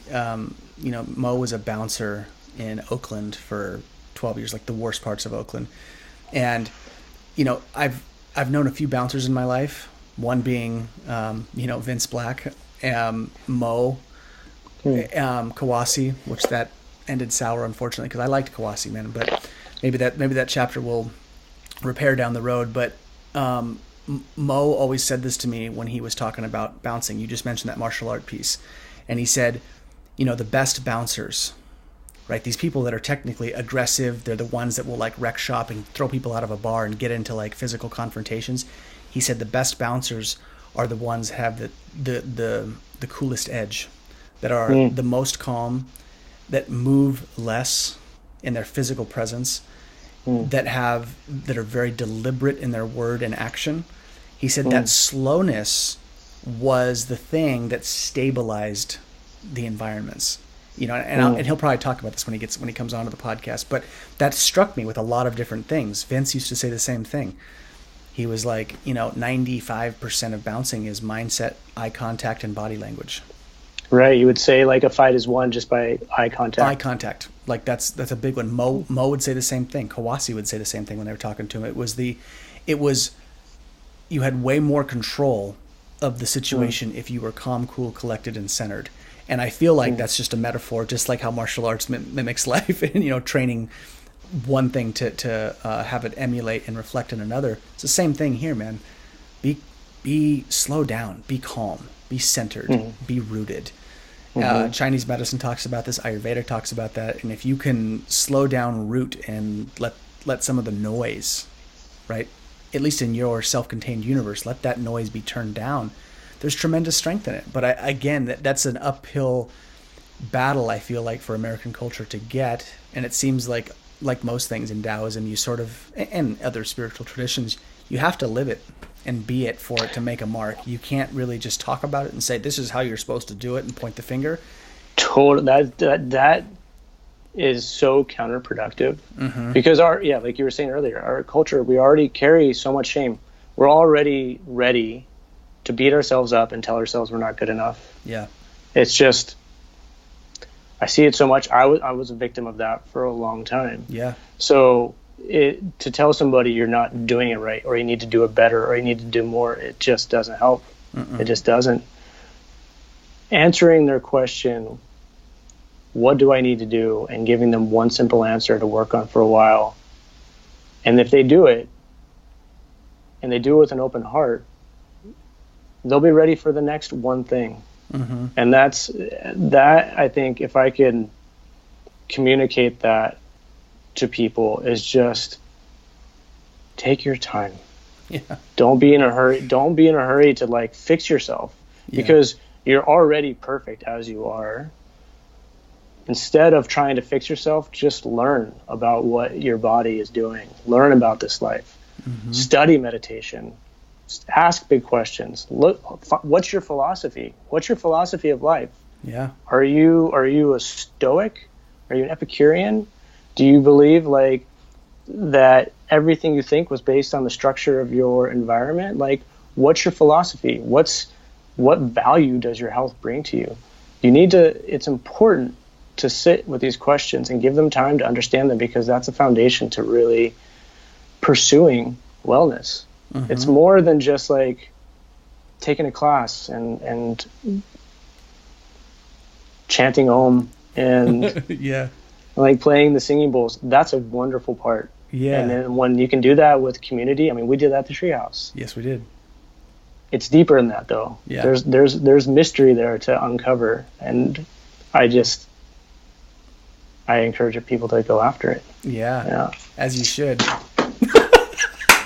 Mo was a bouncer in Oakland for 12 years, the worst parts of Oakland. And I've known a few bouncers in my life. One being Vince Black, Mo, Kawasi, which that ended sour, unfortunately, because I liked Kawasi, man. But maybe that chapter will repair down the road. But Mo always said this to me when he was talking about bouncing. You just mentioned that martial art piece, and he said, the best bouncers, right? These people that are technically aggressive, they're the ones that will wreck shop and throw people out of a bar and get into physical confrontations. He said the best bouncers are the ones that have the coolest edge, that are the most calm, that move less in their physical presence, that are very deliberate in their word and action. He said that slowness was the thing that stabilized the environments. And he'll probably talk about this when he comes onto the podcast. But that struck me with a lot of different things. Vince used to say the same thing. He was 95% of bouncing is mindset, eye contact, and body language. Right. You would say a fight is won just by eye contact. Eye contact. That's a big one. Mo would say the same thing. Kawasi would say the same thing when they were talking to him. It was you had way more control of the situation if you were calm, cool, collected, and centered. And I feel that's just a metaphor, just like how martial arts mimics life, and training one thing to have it emulate and reflect in another. It's the same thing here, man. Be slow down, be calm, be centered, be rooted. Chinese medicine talks about this, Ayurveda talks about that, and if you can slow down, root, and let some of the noise, right, at least in your self-contained universe, let that noise be turned down, there's tremendous strength in it. But again, that's an uphill battle, I feel for American culture to get, and it seems like most things in Taoism, you sort of, and other spiritual traditions, you have to live it and be it for it to make a mark. You can't really just talk about it and say, this is how you're supposed to do it, and point the finger. Totally. That is so counterproductive, because like you were saying earlier, our culture, we already carry so much shame. We're already ready to beat ourselves up and tell ourselves we're not good enough. Yeah. It's just, I see it so much. I was a victim of that for a long time. Yeah. So to tell somebody you're not doing it right, or you need to do it better, or you need to do more, it just doesn't help. It just doesn't. Answering their question, what do I need to do, and giving them one simple answer to work on for a while. And if they do it, and they do it with an open heart, they'll be ready for the next one thing. And that, I think, if I can communicate that to people, is just take your time. Yeah. Don't be in a hurry. Don't be in a hurry to like fix yourself, because you're already perfect as you are. Instead of trying to fix yourself, just learn about what your body is doing. Learn about this life. Mm-hmm. Study meditation. Ask big questions. Look, what's your philosophy? What's your philosophy of life? Yeah. Are you a Stoic? Are you an Epicurean? Do you believe like that everything you think was based on the structure of your environment? Like, what's your philosophy? What value does your health bring to you? It's important to sit with these questions and give them time to understand them, because that's a foundation to really pursuing wellness. Mm-hmm. It's more than just like taking a class and chanting Om and yeah, like playing the singing bowls. That's a wonderful part. Yeah. And then when you can do that with community, I mean, we did that at the Treehouse. Yes, we did. It's deeper than that, though. Yeah. There's mystery there to uncover, and I encourage people to go after it. Yeah. As you should.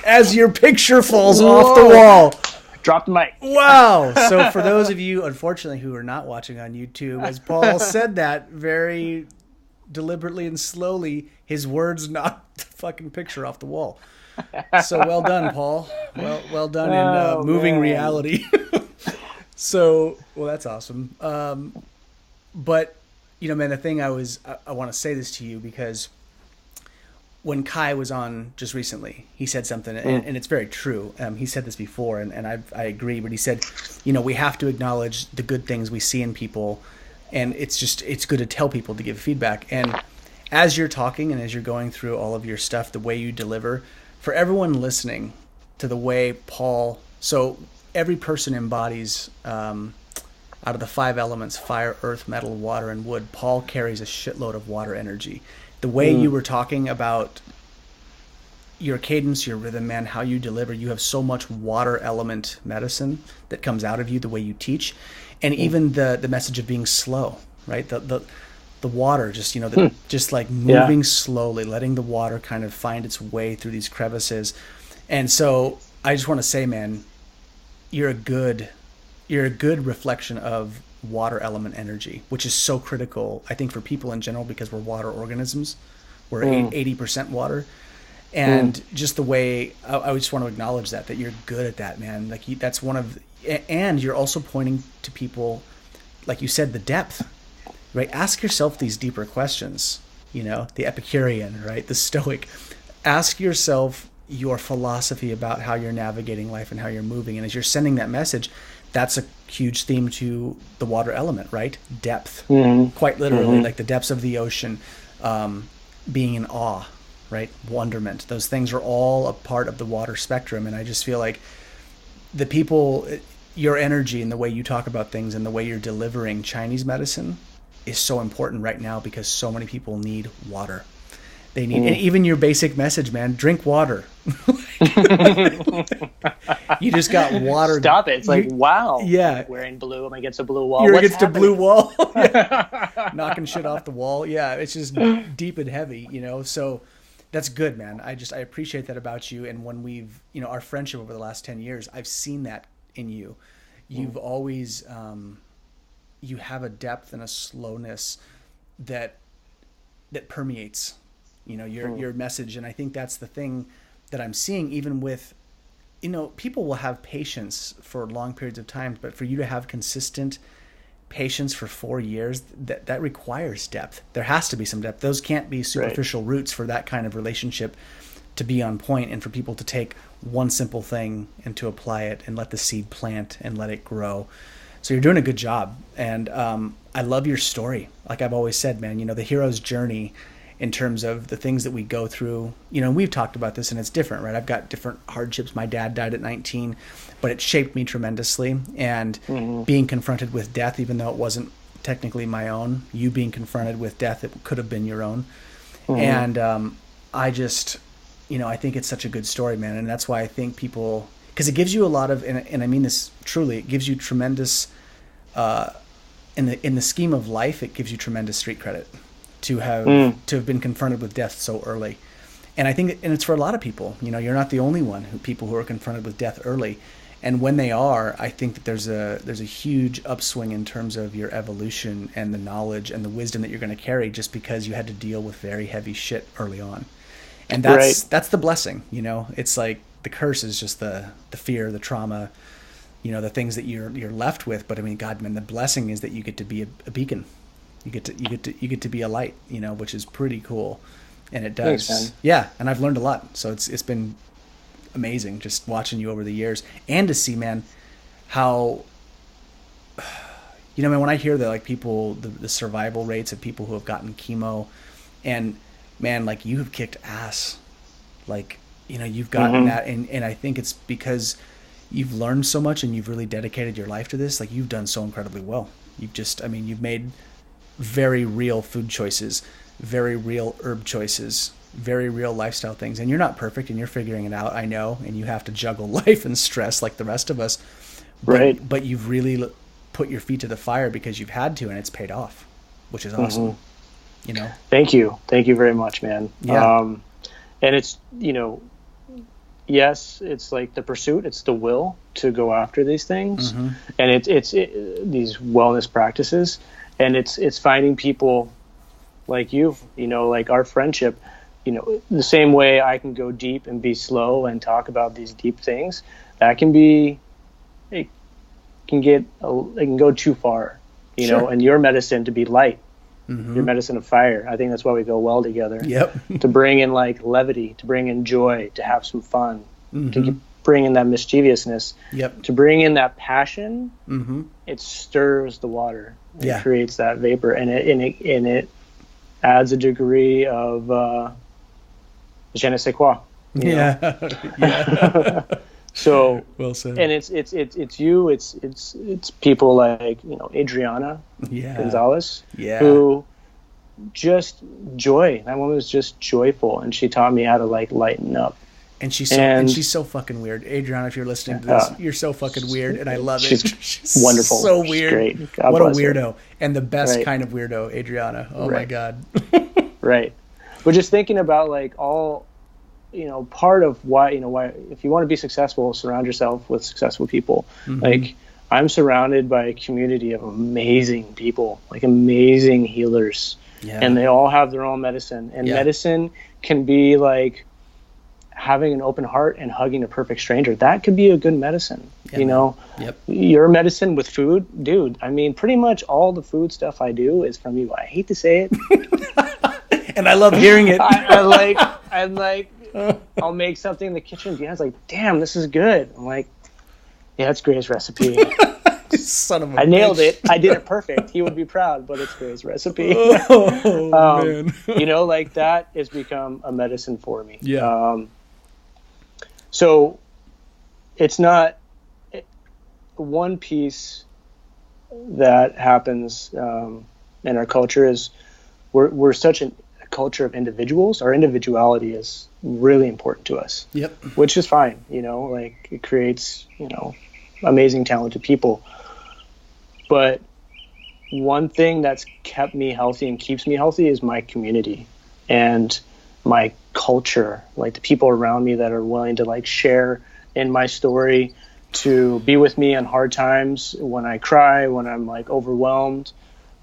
As your picture falls off the wall. Drop the mic. Wow. So for those of you, unfortunately, who are not watching on YouTube, as Paul said that very deliberately and slowly, his words knocked the fucking picture off the wall. So well done, Paul. Well done in moving reality. So, well, that's awesome. But, you know, man, the thing I want to say this to you, because when Kai was on just recently, he said something, and it's very true. He said this before, and I agree, but he said, you know, we have to acknowledge the good things we see in people, and it's good to tell people to give feedback. And as you're talking and as you're going through all of your stuff, the way you deliver, for everyone listening to the way Paul, so every person embodies, out of the 5 elements, fire, earth, metal, water, and wood, Paul carries a shitload of water energy. The way you were talking about your cadence, your rhythm, man, how you deliver, you have so much water element medicine that comes out of you, the way you teach. And even the message of being slow, right? The water, just, you know, just like moving slowly, letting the water kind of find its way through these crevices. And so I just want to say, man, you're a good reflection of water element energy, which is so critical, I think, for people in general, because we're water organisms. We're 80% water. And just the way I just want to acknowledge that you're good at that, man. Like that's one of, and you're also pointing to people, like you said, the depth, right? Ask yourself these deeper questions, you know, the Epicurean, right? The Stoic. Ask yourself your philosophy about how you're navigating life and how you're moving. And as you're sending that message, that's a huge theme to the water element, right? Depth, quite literally, like the depths of the ocean, being in awe, right? Wonderment. Those things are all a part of the water spectrum. And I just feel like the people, your energy and the way you talk about things and the way you're delivering Chinese medicine is so important right now, because so many people need water. They need, and even your basic message, man, drink water. You just got water. Stop it. It's like, wow. Yeah. I'm wearing blue. I'm against a blue wall. You're against a blue wall. Knocking shit off the wall. Yeah. It's just deep and heavy, you know? So that's good, man. I appreciate that about you. And when we've, you know, our friendship over the last 10 years, I've seen that in you. You've always, you have a depth and a slowness that permeates, you know, your message. And I think that's the thing that I'm seeing, even with, you know, people will have patience for long periods of time, but for you to have consistent patience for 4 years, that requires depth. There has to be some depth. Those can't be superficial roots for that kind of relationship to be on point, and for people to take one simple thing and to apply it and let the seed plant and let it grow. So you're doing a good job. And I love your story. Like I've always said, man, you know, the hero's journey in terms of the things that we go through, you know, we've talked about this, and it's different, right? I've got different hardships. My dad died at 19, but it shaped me tremendously. And being confronted with death, even though it wasn't technically my own, you being confronted with death, it could have been your own. And I just, you know, I think it's such a good story, man. And that's why I think people, because it gives you a lot of, and I mean this truly, it gives you tremendous, in the scheme of life, it gives you tremendous street credit to have been confronted with death so early. And I think, and it's for a lot of people, you're not the only one people who are confronted with death early. And when they are, I think that there's a huge upswing in terms of your evolution and the knowledge and the wisdom that you're going to carry, just because you had to deal with very heavy shit early on. And that's the blessing, It's like the curse is just the fear, the trauma, the things that you're left with. But I mean, God, man, the blessing is that you get to be a beacon. You get to be a light, which is pretty cool. And it does. Thanks, man. Yeah, and I've learned a lot. So it's been amazing just watching you over the years, and to see, man, how man, when I hear that, like, people, the survival rates of people who have gotten chemo, and man, like, you have kicked ass, like, you've gotten that, and I think it's because you've learned so much and you've really dedicated your life to this. Like, you've done so incredibly well. You've made very real food choices, very real herb choices, very real lifestyle things. And you're not perfect, and you're figuring it out, I know, and you have to juggle life and stress like the rest of us. But you've really put your feet to the fire because you've had to, and it's paid off, which is awesome. Thank you very much, man. Yeah. And it's, yes, it's like the pursuit, it's the will to go after these things. And it's these wellness practices, and it's finding people like you, like our friendship, the same way I can go deep and be slow and talk about these deep things, it can go too far, Sure. and your medicine to be light, your medicine of fire. I think that's why we go well together. Yep. To bring in like levity, to bring in joy, to have some fun, to bring in that mischievousness, to bring in that passion. It stirs the water. It creates that vapor, and it adds a degree of je ne sais quoi. Yeah. So well said. And it's you, it's people like Adriana Gonzalez, who just joy. That woman was just joyful, and she taught me how to like lighten up. And she's so fucking weird. Adriana, if you're listening to this, you're so fucking weird, and I love it. She's wonderful. So weird. Great. God what a bless weirdo. her. And the best kind of weirdo, Adriana. Oh my God. Right. But just thinking about like all, part of why if you want to be successful, surround yourself with successful people. Like, I'm surrounded by a community of amazing people, like amazing healers, and they all have their own medicine. And medicine can be like having an open heart and hugging a perfect stranger. That could be a good medicine. Your medicine with food, dude. I mean, pretty much all the food stuff I do is from you. I hate to say it. And I love hearing it. I'm like, I'll make something in the kitchen. Deanna's like, damn, this is good. I'm like, yeah, it's Gray's recipe. Son of a I nailed it. I did it perfect. He would be proud, but it's Gray's recipe. Man. Like that has become a medicine for me. Yeah. So it's not one piece that happens in our culture is we're such a culture of individuals. Our individuality is really important to us. Yep. Which is fine. Like it creates, amazing, talented people. But one thing that's kept me healthy and keeps me healthy is my community and my culture, like the people around me that are willing to like share in my story, to be with me in hard times, when I cry, when I'm like overwhelmed.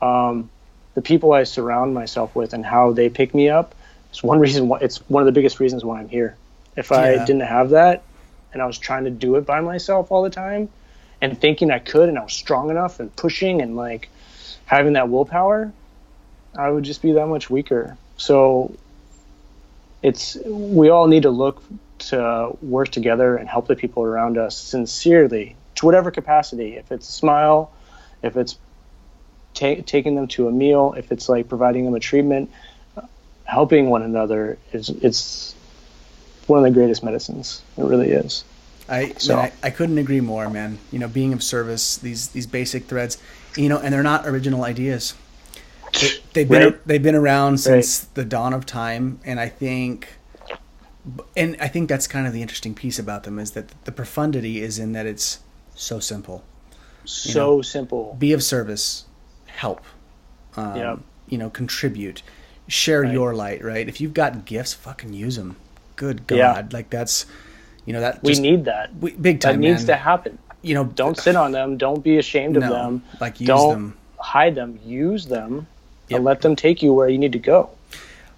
The people I surround myself with and how they pick me up is one reason why, it's one of the biggest reasons why I'm here. If I didn't have that and I was trying to do it by myself all the time and thinking I could and I was strong enough and pushing and like having that willpower, I would just be that much weaker. So we all need to look to work together and help the people around us sincerely, to whatever capacity. If it's a smile, if it's taking them to a meal, if it's like providing them a treatment, helping one another it's one of the greatest medicines. It really is. I couldn't agree more, man. Being of service, these basic threads, and they're not original ideas. They've been around since the dawn of time, and I think that's kind of the interesting piece about them, is that the profundity is in that it's so simple. Simple. Be of service, help, contribute, share your light, right? If you've got gifts, fucking use them. Good God. Yeah. Like that's, that we need that. Big time, that needs man. to happen. Don't sit on them. Don't be ashamed of them. Like use don't them. hide them. Use them and let them take you where you need to go.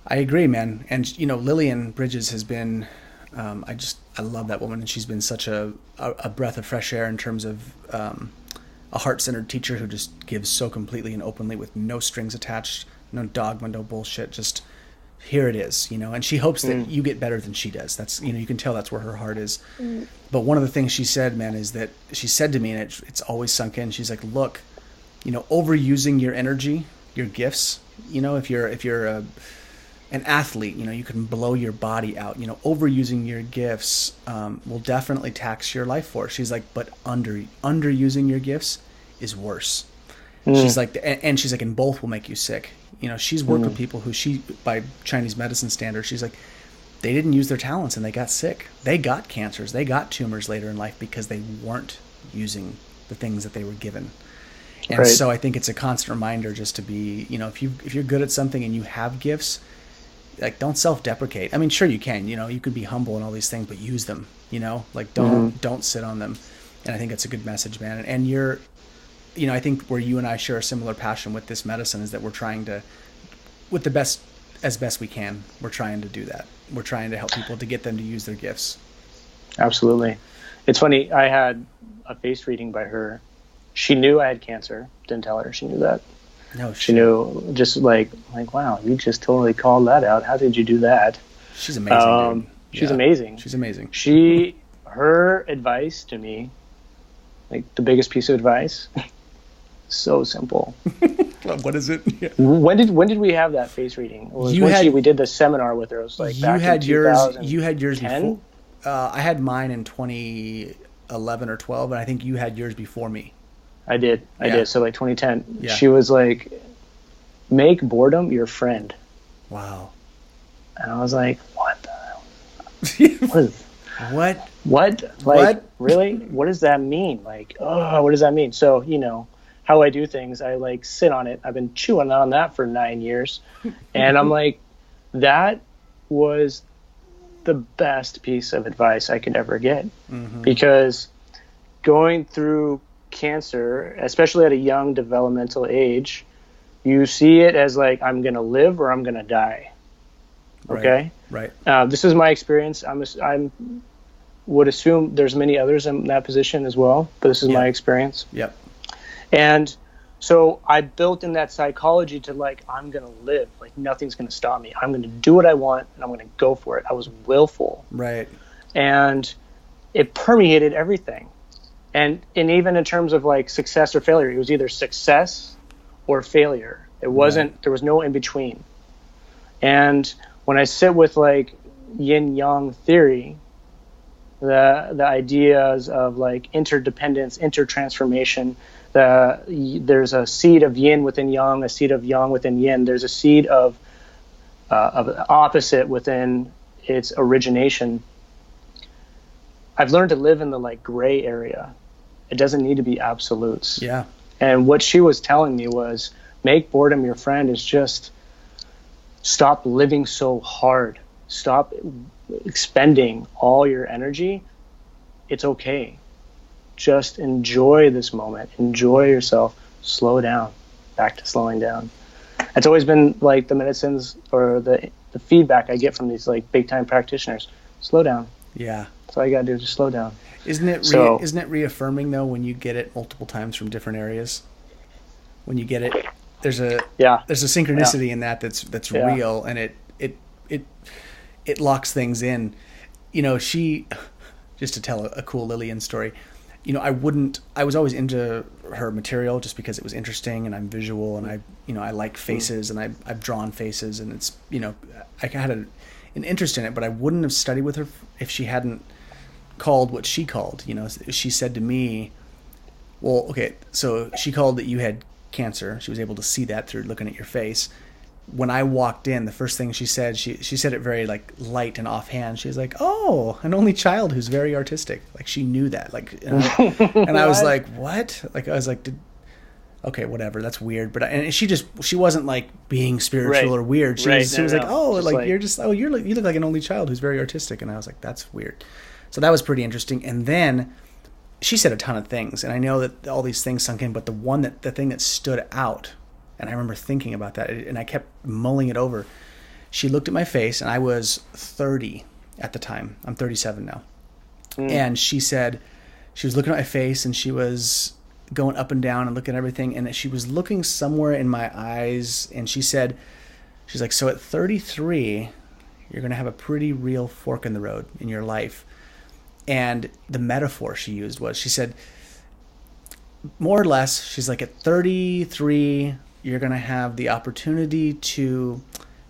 I agree, man. And Lillian Bridges has been, I love that woman, and she's been such a breath of fresh air in terms of a heart-centered teacher who just gives so completely and openly with no strings attached, no dogma, no bullshit. Just here it is, and she hopes that you get better than she does. That's, you can tell that's where her heart is. But one of the things she said, man, is that she said to me, and it's always sunk in. She's like, look, overusing your energy, your gifts, if you're an athlete, you can blow your body out, overusing your gifts will definitely tax your life force. She's like, but underusing your gifts is worse. She's like, and she's like, and both will make you sick. She's worked with people who by Chinese medicine standards, she's like, they didn't use their talents and they got sick. They got cancers. They got tumors later in life because they weren't using the things that they were given. And so I think it's a constant reminder just to be, if you're good at something and you have gifts, like, don't self-deprecate. I mean, sure you can, you could be humble and all these things, but use them, like don't sit on them. And I think that's a good message, man. And you're, I think where you and I share a similar passion with this medicine is that we're trying to, with as best we can, we're trying to do that. We're trying to help people to get them to use their gifts. Absolutely. It's funny. I had a face reading by her. She knew I had cancer. Didn't tell her she knew that. No, she knew, just like, wow, you just totally called that out. How did you do that? She's amazing. Dude. She's amazing. She's amazing. Her advice to me, like the biggest piece of advice, so simple. What is it? Yeah. When did we have that face reading? It was we did the seminar with her. It was like back in 2010? You had yours before. I had mine in 2011 or 12, and I think you had yours before me. I did. So like 2010. Yeah. She was like, make boredom your friend. Wow. And I was like, what the hell? What? Like, what? Really? What does that mean? Like, what does that mean? So, how I do things, I like sit on it. I've been chewing on that for 9 years. And I'm like, that was the best piece of advice I could ever get. Because going through cancer, especially at a young developmental age, you see it as like, I'm going to live or I'm going to die. Okay? Right. This is my experience. I would assume there's many others in that position as well, but this is my experience. Yep. And so I built in that psychology to like, I'm going to live. Like, nothing's going to stop me. I'm going to do what I want, and I'm going to go for it. I was willful. Right. And it permeated everything. And even in terms of like success or failure, it was either success or failure. It wasn't, there was no in between. And when I sit with like yin yang theory, the ideas of like interdependence, intertransformation, there's a seed of yin within yang, a seed of yang within yin. There's a seed of opposite within its origination. I've learned to live in the like gray area. It doesn't need to be absolutes. Yeah. And what she was telling me was, make boredom your friend is just stop living so hard. Stop expending all your energy. It's okay. Just enjoy this moment. Enjoy yourself. Slow down. Back to slowing down. It's always been like the medicines or the feedback I get from these like big time practitioners. Slow down. Yeah. That's all you gotta do, just slow down. Isn't it reaffirming though when you get it multiple times from different areas? When you get it, there's a synchronicity in that's real, and it locks things in. She, just to tell a cool Lillian story, I was always into her material just because it was interesting, and I'm visual, and I like faces, and I've drawn faces, and it's, I had an interest in it, but I wouldn't have studied with her if she hadn't called what she called. She said to me, well, okay, so she called that you had cancer. She was able to see that through looking at your face. When I walked in, the first thing she said, she said it very like light and offhand. She was like, "Oh, an only child who's very artistic." Like, she knew that. Like, and I was like, "What?" Like, I was like, okay, whatever, that's weird. But and she wasn't like being spiritual Right. or weird. She Right. was No, like, no. oh, Just like you're just you look like an only child who's very artistic. And I was like, that's weird. So that was pretty interesting. And then she said a ton of things, and I know that all these things sunk in, but the thing that stood out, and I remember thinking about that, and I kept mulling it over. She looked at my face, and I was 30 at the time. I'm 37 now. And she said, she was looking at my face, and she was going up and down and looking at everything, and she was looking somewhere in my eyes, and she's like, so at 33, you're going to have a pretty real fork in the road in your life. And the metaphor she used was, she said, more or less, she's like, at 33, you're going to have the opportunity to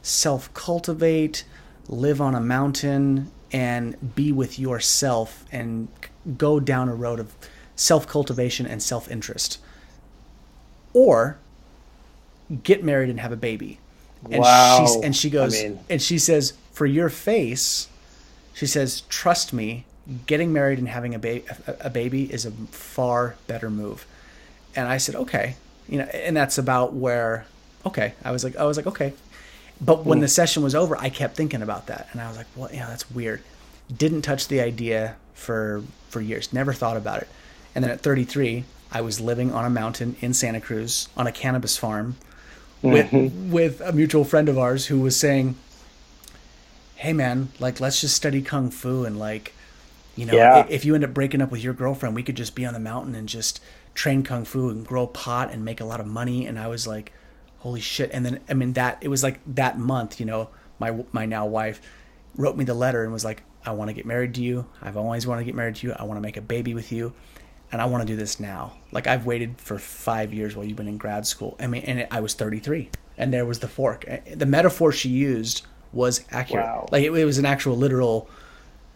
self-cultivate, live on a mountain, and be with yourself and go down a road of self-cultivation and self-interest. Or get married and have a baby. And wow. She goes, and she says, for your face, she says, trust me, getting married and having a baby is a far better move. And I said, okay, and that's about where, okay. I was like, okay. But when the session was over, I kept thinking about that. And I was like, well, that's weird. Didn't touch the idea for years. Never thought about it. And then at 33, I was living on a mountain in Santa Cruz on a cannabis farm with a mutual friend of ours who was saying, hey man, like, let's just study Kung Fu. And like, if you end up breaking up with your girlfriend, we could just be on the mountain and just train Kung Fu and grow pot and make a lot of money. And I was like, holy shit. And then, it was like that month, my now wife wrote me the letter and was like, I want to get married to you. I've always wanted to get married to you. I want to make a baby with you. And I want to do this now. Like, I've waited for 5 years while you've been in grad school. I was 33 and there was the fork. The metaphor she used was accurate. Wow. Like it was an actual literal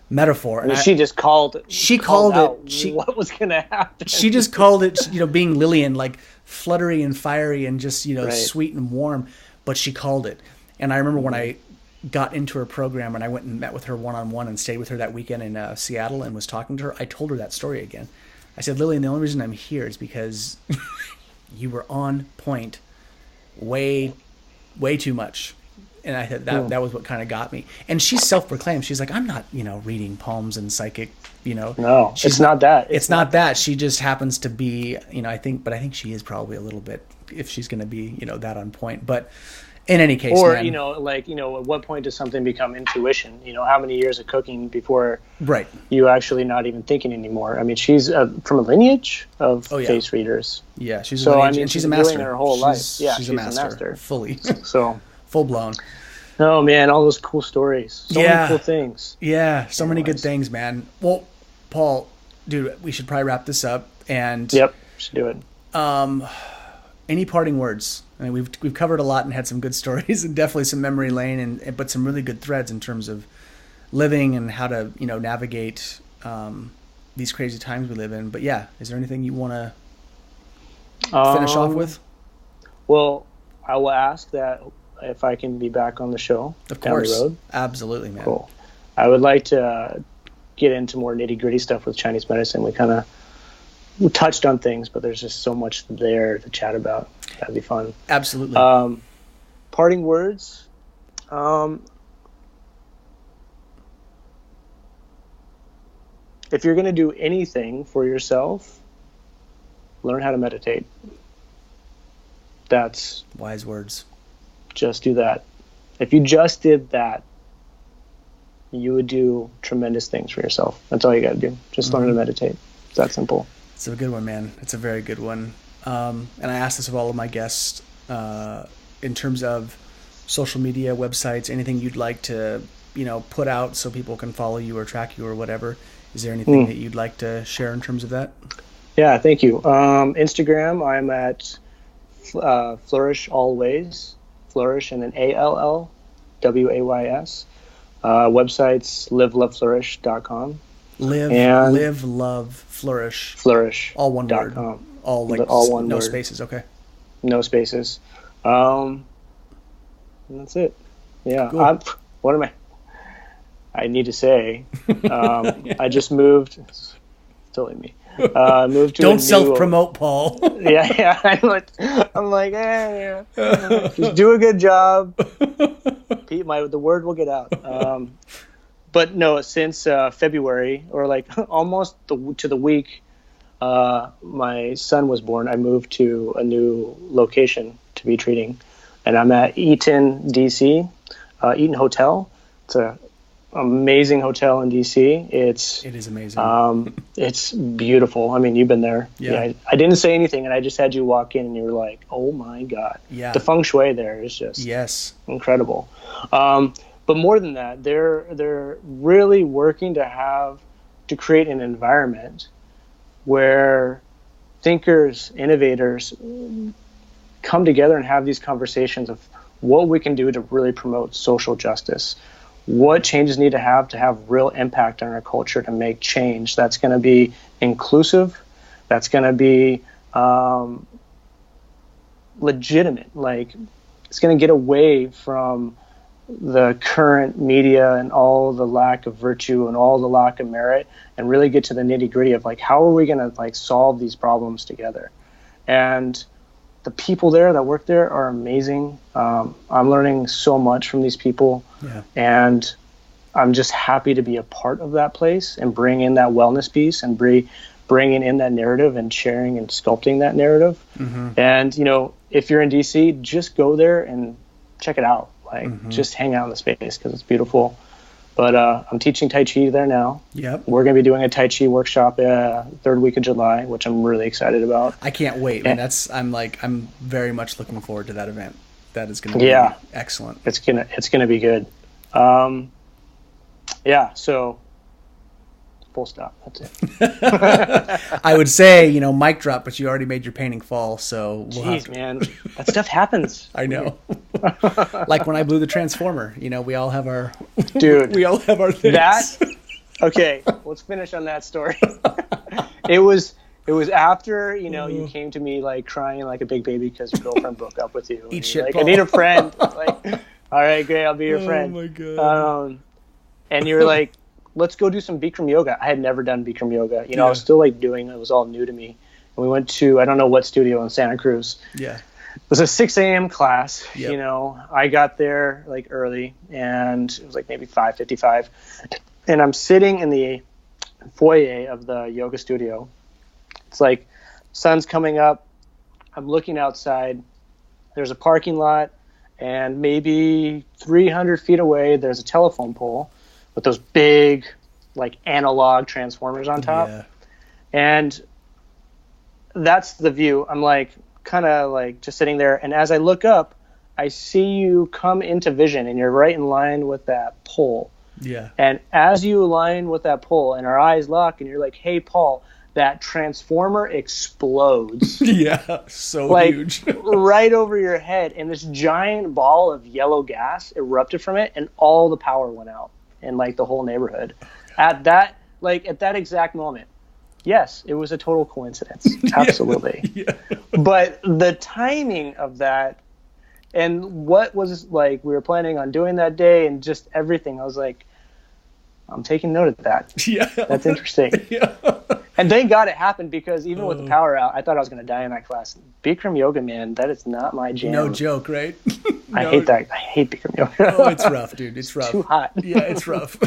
metaphor. And she just called it. She called it. What was going to happen? She just called it, being Lillian, like fluttery and fiery and just, sweet and warm. But she called it. And I remember when I got into her program and I went and met with her one-on-one and stayed with her that weekend in Seattle and was talking to her, I told her that story again. I said, Lillian, the only reason I'm here is because you were on point way too much. And I thought that was what kind of got me. And she's self-proclaimed. She's like, I'm not, reading palms and psychic, No, it's not that. It's not that. She just happens to be, I think she is probably a little bit, if she's going to be, that on point. But in any case, or, man, at what point does something become intuition? How many years of cooking before right. you actually not even thinking anymore? She's from a lineage of face readers. Yeah, she's a lineage, and she's a master. Doing her whole life. Yeah, she's a master. Fully. So full blown. Oh man, all those cool stories. So many cool things. Yeah, so many good things, man. Well, Paul, dude, we should probably wrap this up. And yep, should do it. Any parting words? We've covered a lot and had some good stories and definitely some memory lane, but some really good threads in terms of living and how to navigate these crazy times we live in. But yeah, is there anything you want to finish off with? Well, I will ask that if I can be back on the show down the road. Absolutely, man. Cool. I would like to get into more nitty-gritty stuff with Chinese medicine. We touched on things, but there's just so much there to chat about. That'd be fun. Absolutely. Parting words. If you're going to do anything for yourself, learn how to meditate. That's wise words. Just do that. If you just did that, you would do tremendous things for yourself. That's all you got to do. Just learn to meditate. It's that simple. It's a good one, man. It's a very good one. And I ask this of all of my guests, in terms of social media, websites, anything you'd like to, put out so people can follow you or track you or whatever. Is there anything that you'd like to share in terms of that? Yeah, thank you. Instagram, I'm at Flourish Always. Flourish and then ALLWAYS. Websites liveloveflourish.com. Live love flourish. All one word. All one no word. Spaces. Okay. No spaces. And that's it. Yeah. Cool. What am I need to say? I just moved. It's totally me. Moved to Don't self-promote, Paul. Yeah. I'm like, yeah. Just do a good job. Pete, the word will get out. But no, since February, or like almost to the week my son was born, I moved to a new location to be treating, and I'm at Eaton, DC, Eaton Hotel. It's a amazing hotel in DC. It is amazing. It's beautiful. I mean, you've been there. Yeah. I didn't say anything, and I just had you walk in, and you were like, "Oh my god!" Yeah. The feng shui there is just incredible. But more than that, they're really working to create an environment where thinkers, innovators come together and have these conversations of what we can do to really promote social justice. What changes need to have real impact on our culture to make change that's going to be inclusive, that's going to be legitimate. Like, it's going to get away from the current media and all the lack of virtue and all the lack of merit, and really get to the nitty gritty of like, how are we going to like solve these problems together? And the people there that work there are amazing. I'm learning so much from these people, and I'm just happy to be a part of that place and bring in that wellness piece and bringing in that narrative and sharing and sculpting that narrative. Mm-hmm. And, you know, if you're in DC, just go there and check it out. Like, just hang out in the space because it's beautiful. But I'm teaching Tai Chi there now. Yep. We're going to be doing a Tai Chi workshop third week of July, which I'm really excited about. I can't wait. Man, I'm very much looking forward to that event. That is going to be excellent. It's gonna be good. So full stop. That's it. I would say, you know, mic drop, but you already made your painting fall, so jeez, man, that stuff happens. I know. Like when I blew the transformer, you know, we all have our we all have our things. Okay, let's finish on that story. It was after, you know, you came to me like crying like a big baby because your girlfriend broke up with you. Eat shit, like, Paul. I need a friend. Like, all right, great, I'll be your friend. Oh my god. And you were like, let's go do some Bikram yoga. I had never done Bikram yoga. You know, I was still like doing it was all new to me. And we went to, I don't know what studio in Santa Cruz. Yeah. It was a 6 a.m. class. Yep. You know, I got there like early, and it was like maybe 5:55. And I'm sitting in the foyer of the yoga studio. It's like sun's coming up. I'm looking outside. There's a parking lot, and maybe 300 feet away, there's a telephone pole with those big, like, analog transformers on top. Yeah. And that's the view. I'm like, kind of like just sitting there. And as I look up, I see you come into vision, and you're right in line with that pole. Yeah. And as you align with that pole and our eyes lock, and you're like, hey, Paul, that transformer explodes. Yeah, so like, huge. Right over your head. And this giant ball of yellow gas erupted from it, and all the power went out in like the whole neighborhood. At that exact moment. Yes, it was a total coincidence. Absolutely. Yeah. But the timing of that, and what was like we were planning on doing that day, and just everything, I was like, I'm taking note of that. Yeah. That's interesting. Yeah. And thank God it happened, because even with the power out, I thought I was going to die in that class. Bikram yoga, man, that is not my jam. No joke, right? I hate that. I hate Bikram yoga. Oh, it's rough, dude. It's rough. Too hot. Yeah, it's rough.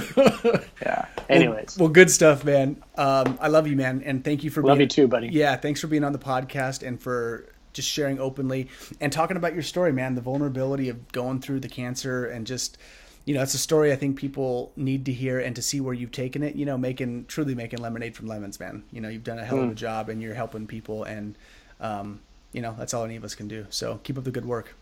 Yeah. Anyways. Well, good stuff, man. I love you, man. And thank you for Love you too, buddy. Yeah, thanks for being on the podcast and for just sharing openly and talking about your story, man. The vulnerability of going through the cancer, and just, you know, it's a story I think people need to hear, and to see where you've taken it, you know, truly making lemonade from lemons, man. You know, you've done a hell of a job, and you're helping people, and, you know, that's all any of us can do. So keep up the good work.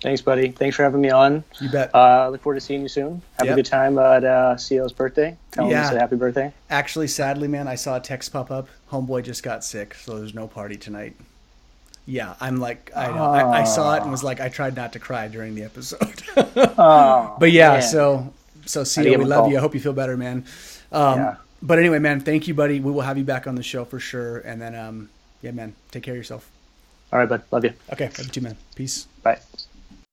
Thanks, buddy. Thanks for having me on. You bet. Look forward to seeing you soon. Have a good time at CO's birthday. Tell him he said happy birthday. Actually, sadly, man, I saw a text pop up. Homeboy just got sick, so there's no party tonight. Yeah, I'm like, I know. I saw it and was like, I tried not to cry during the episode. But yeah, man. so CO, we love you. I hope you feel better, man. But anyway, man, thank you, buddy. We will have you back on the show for sure. And then, yeah, man, take care of yourself. All right, bud. Love you. Okay, love you too, man. Peace. Bye.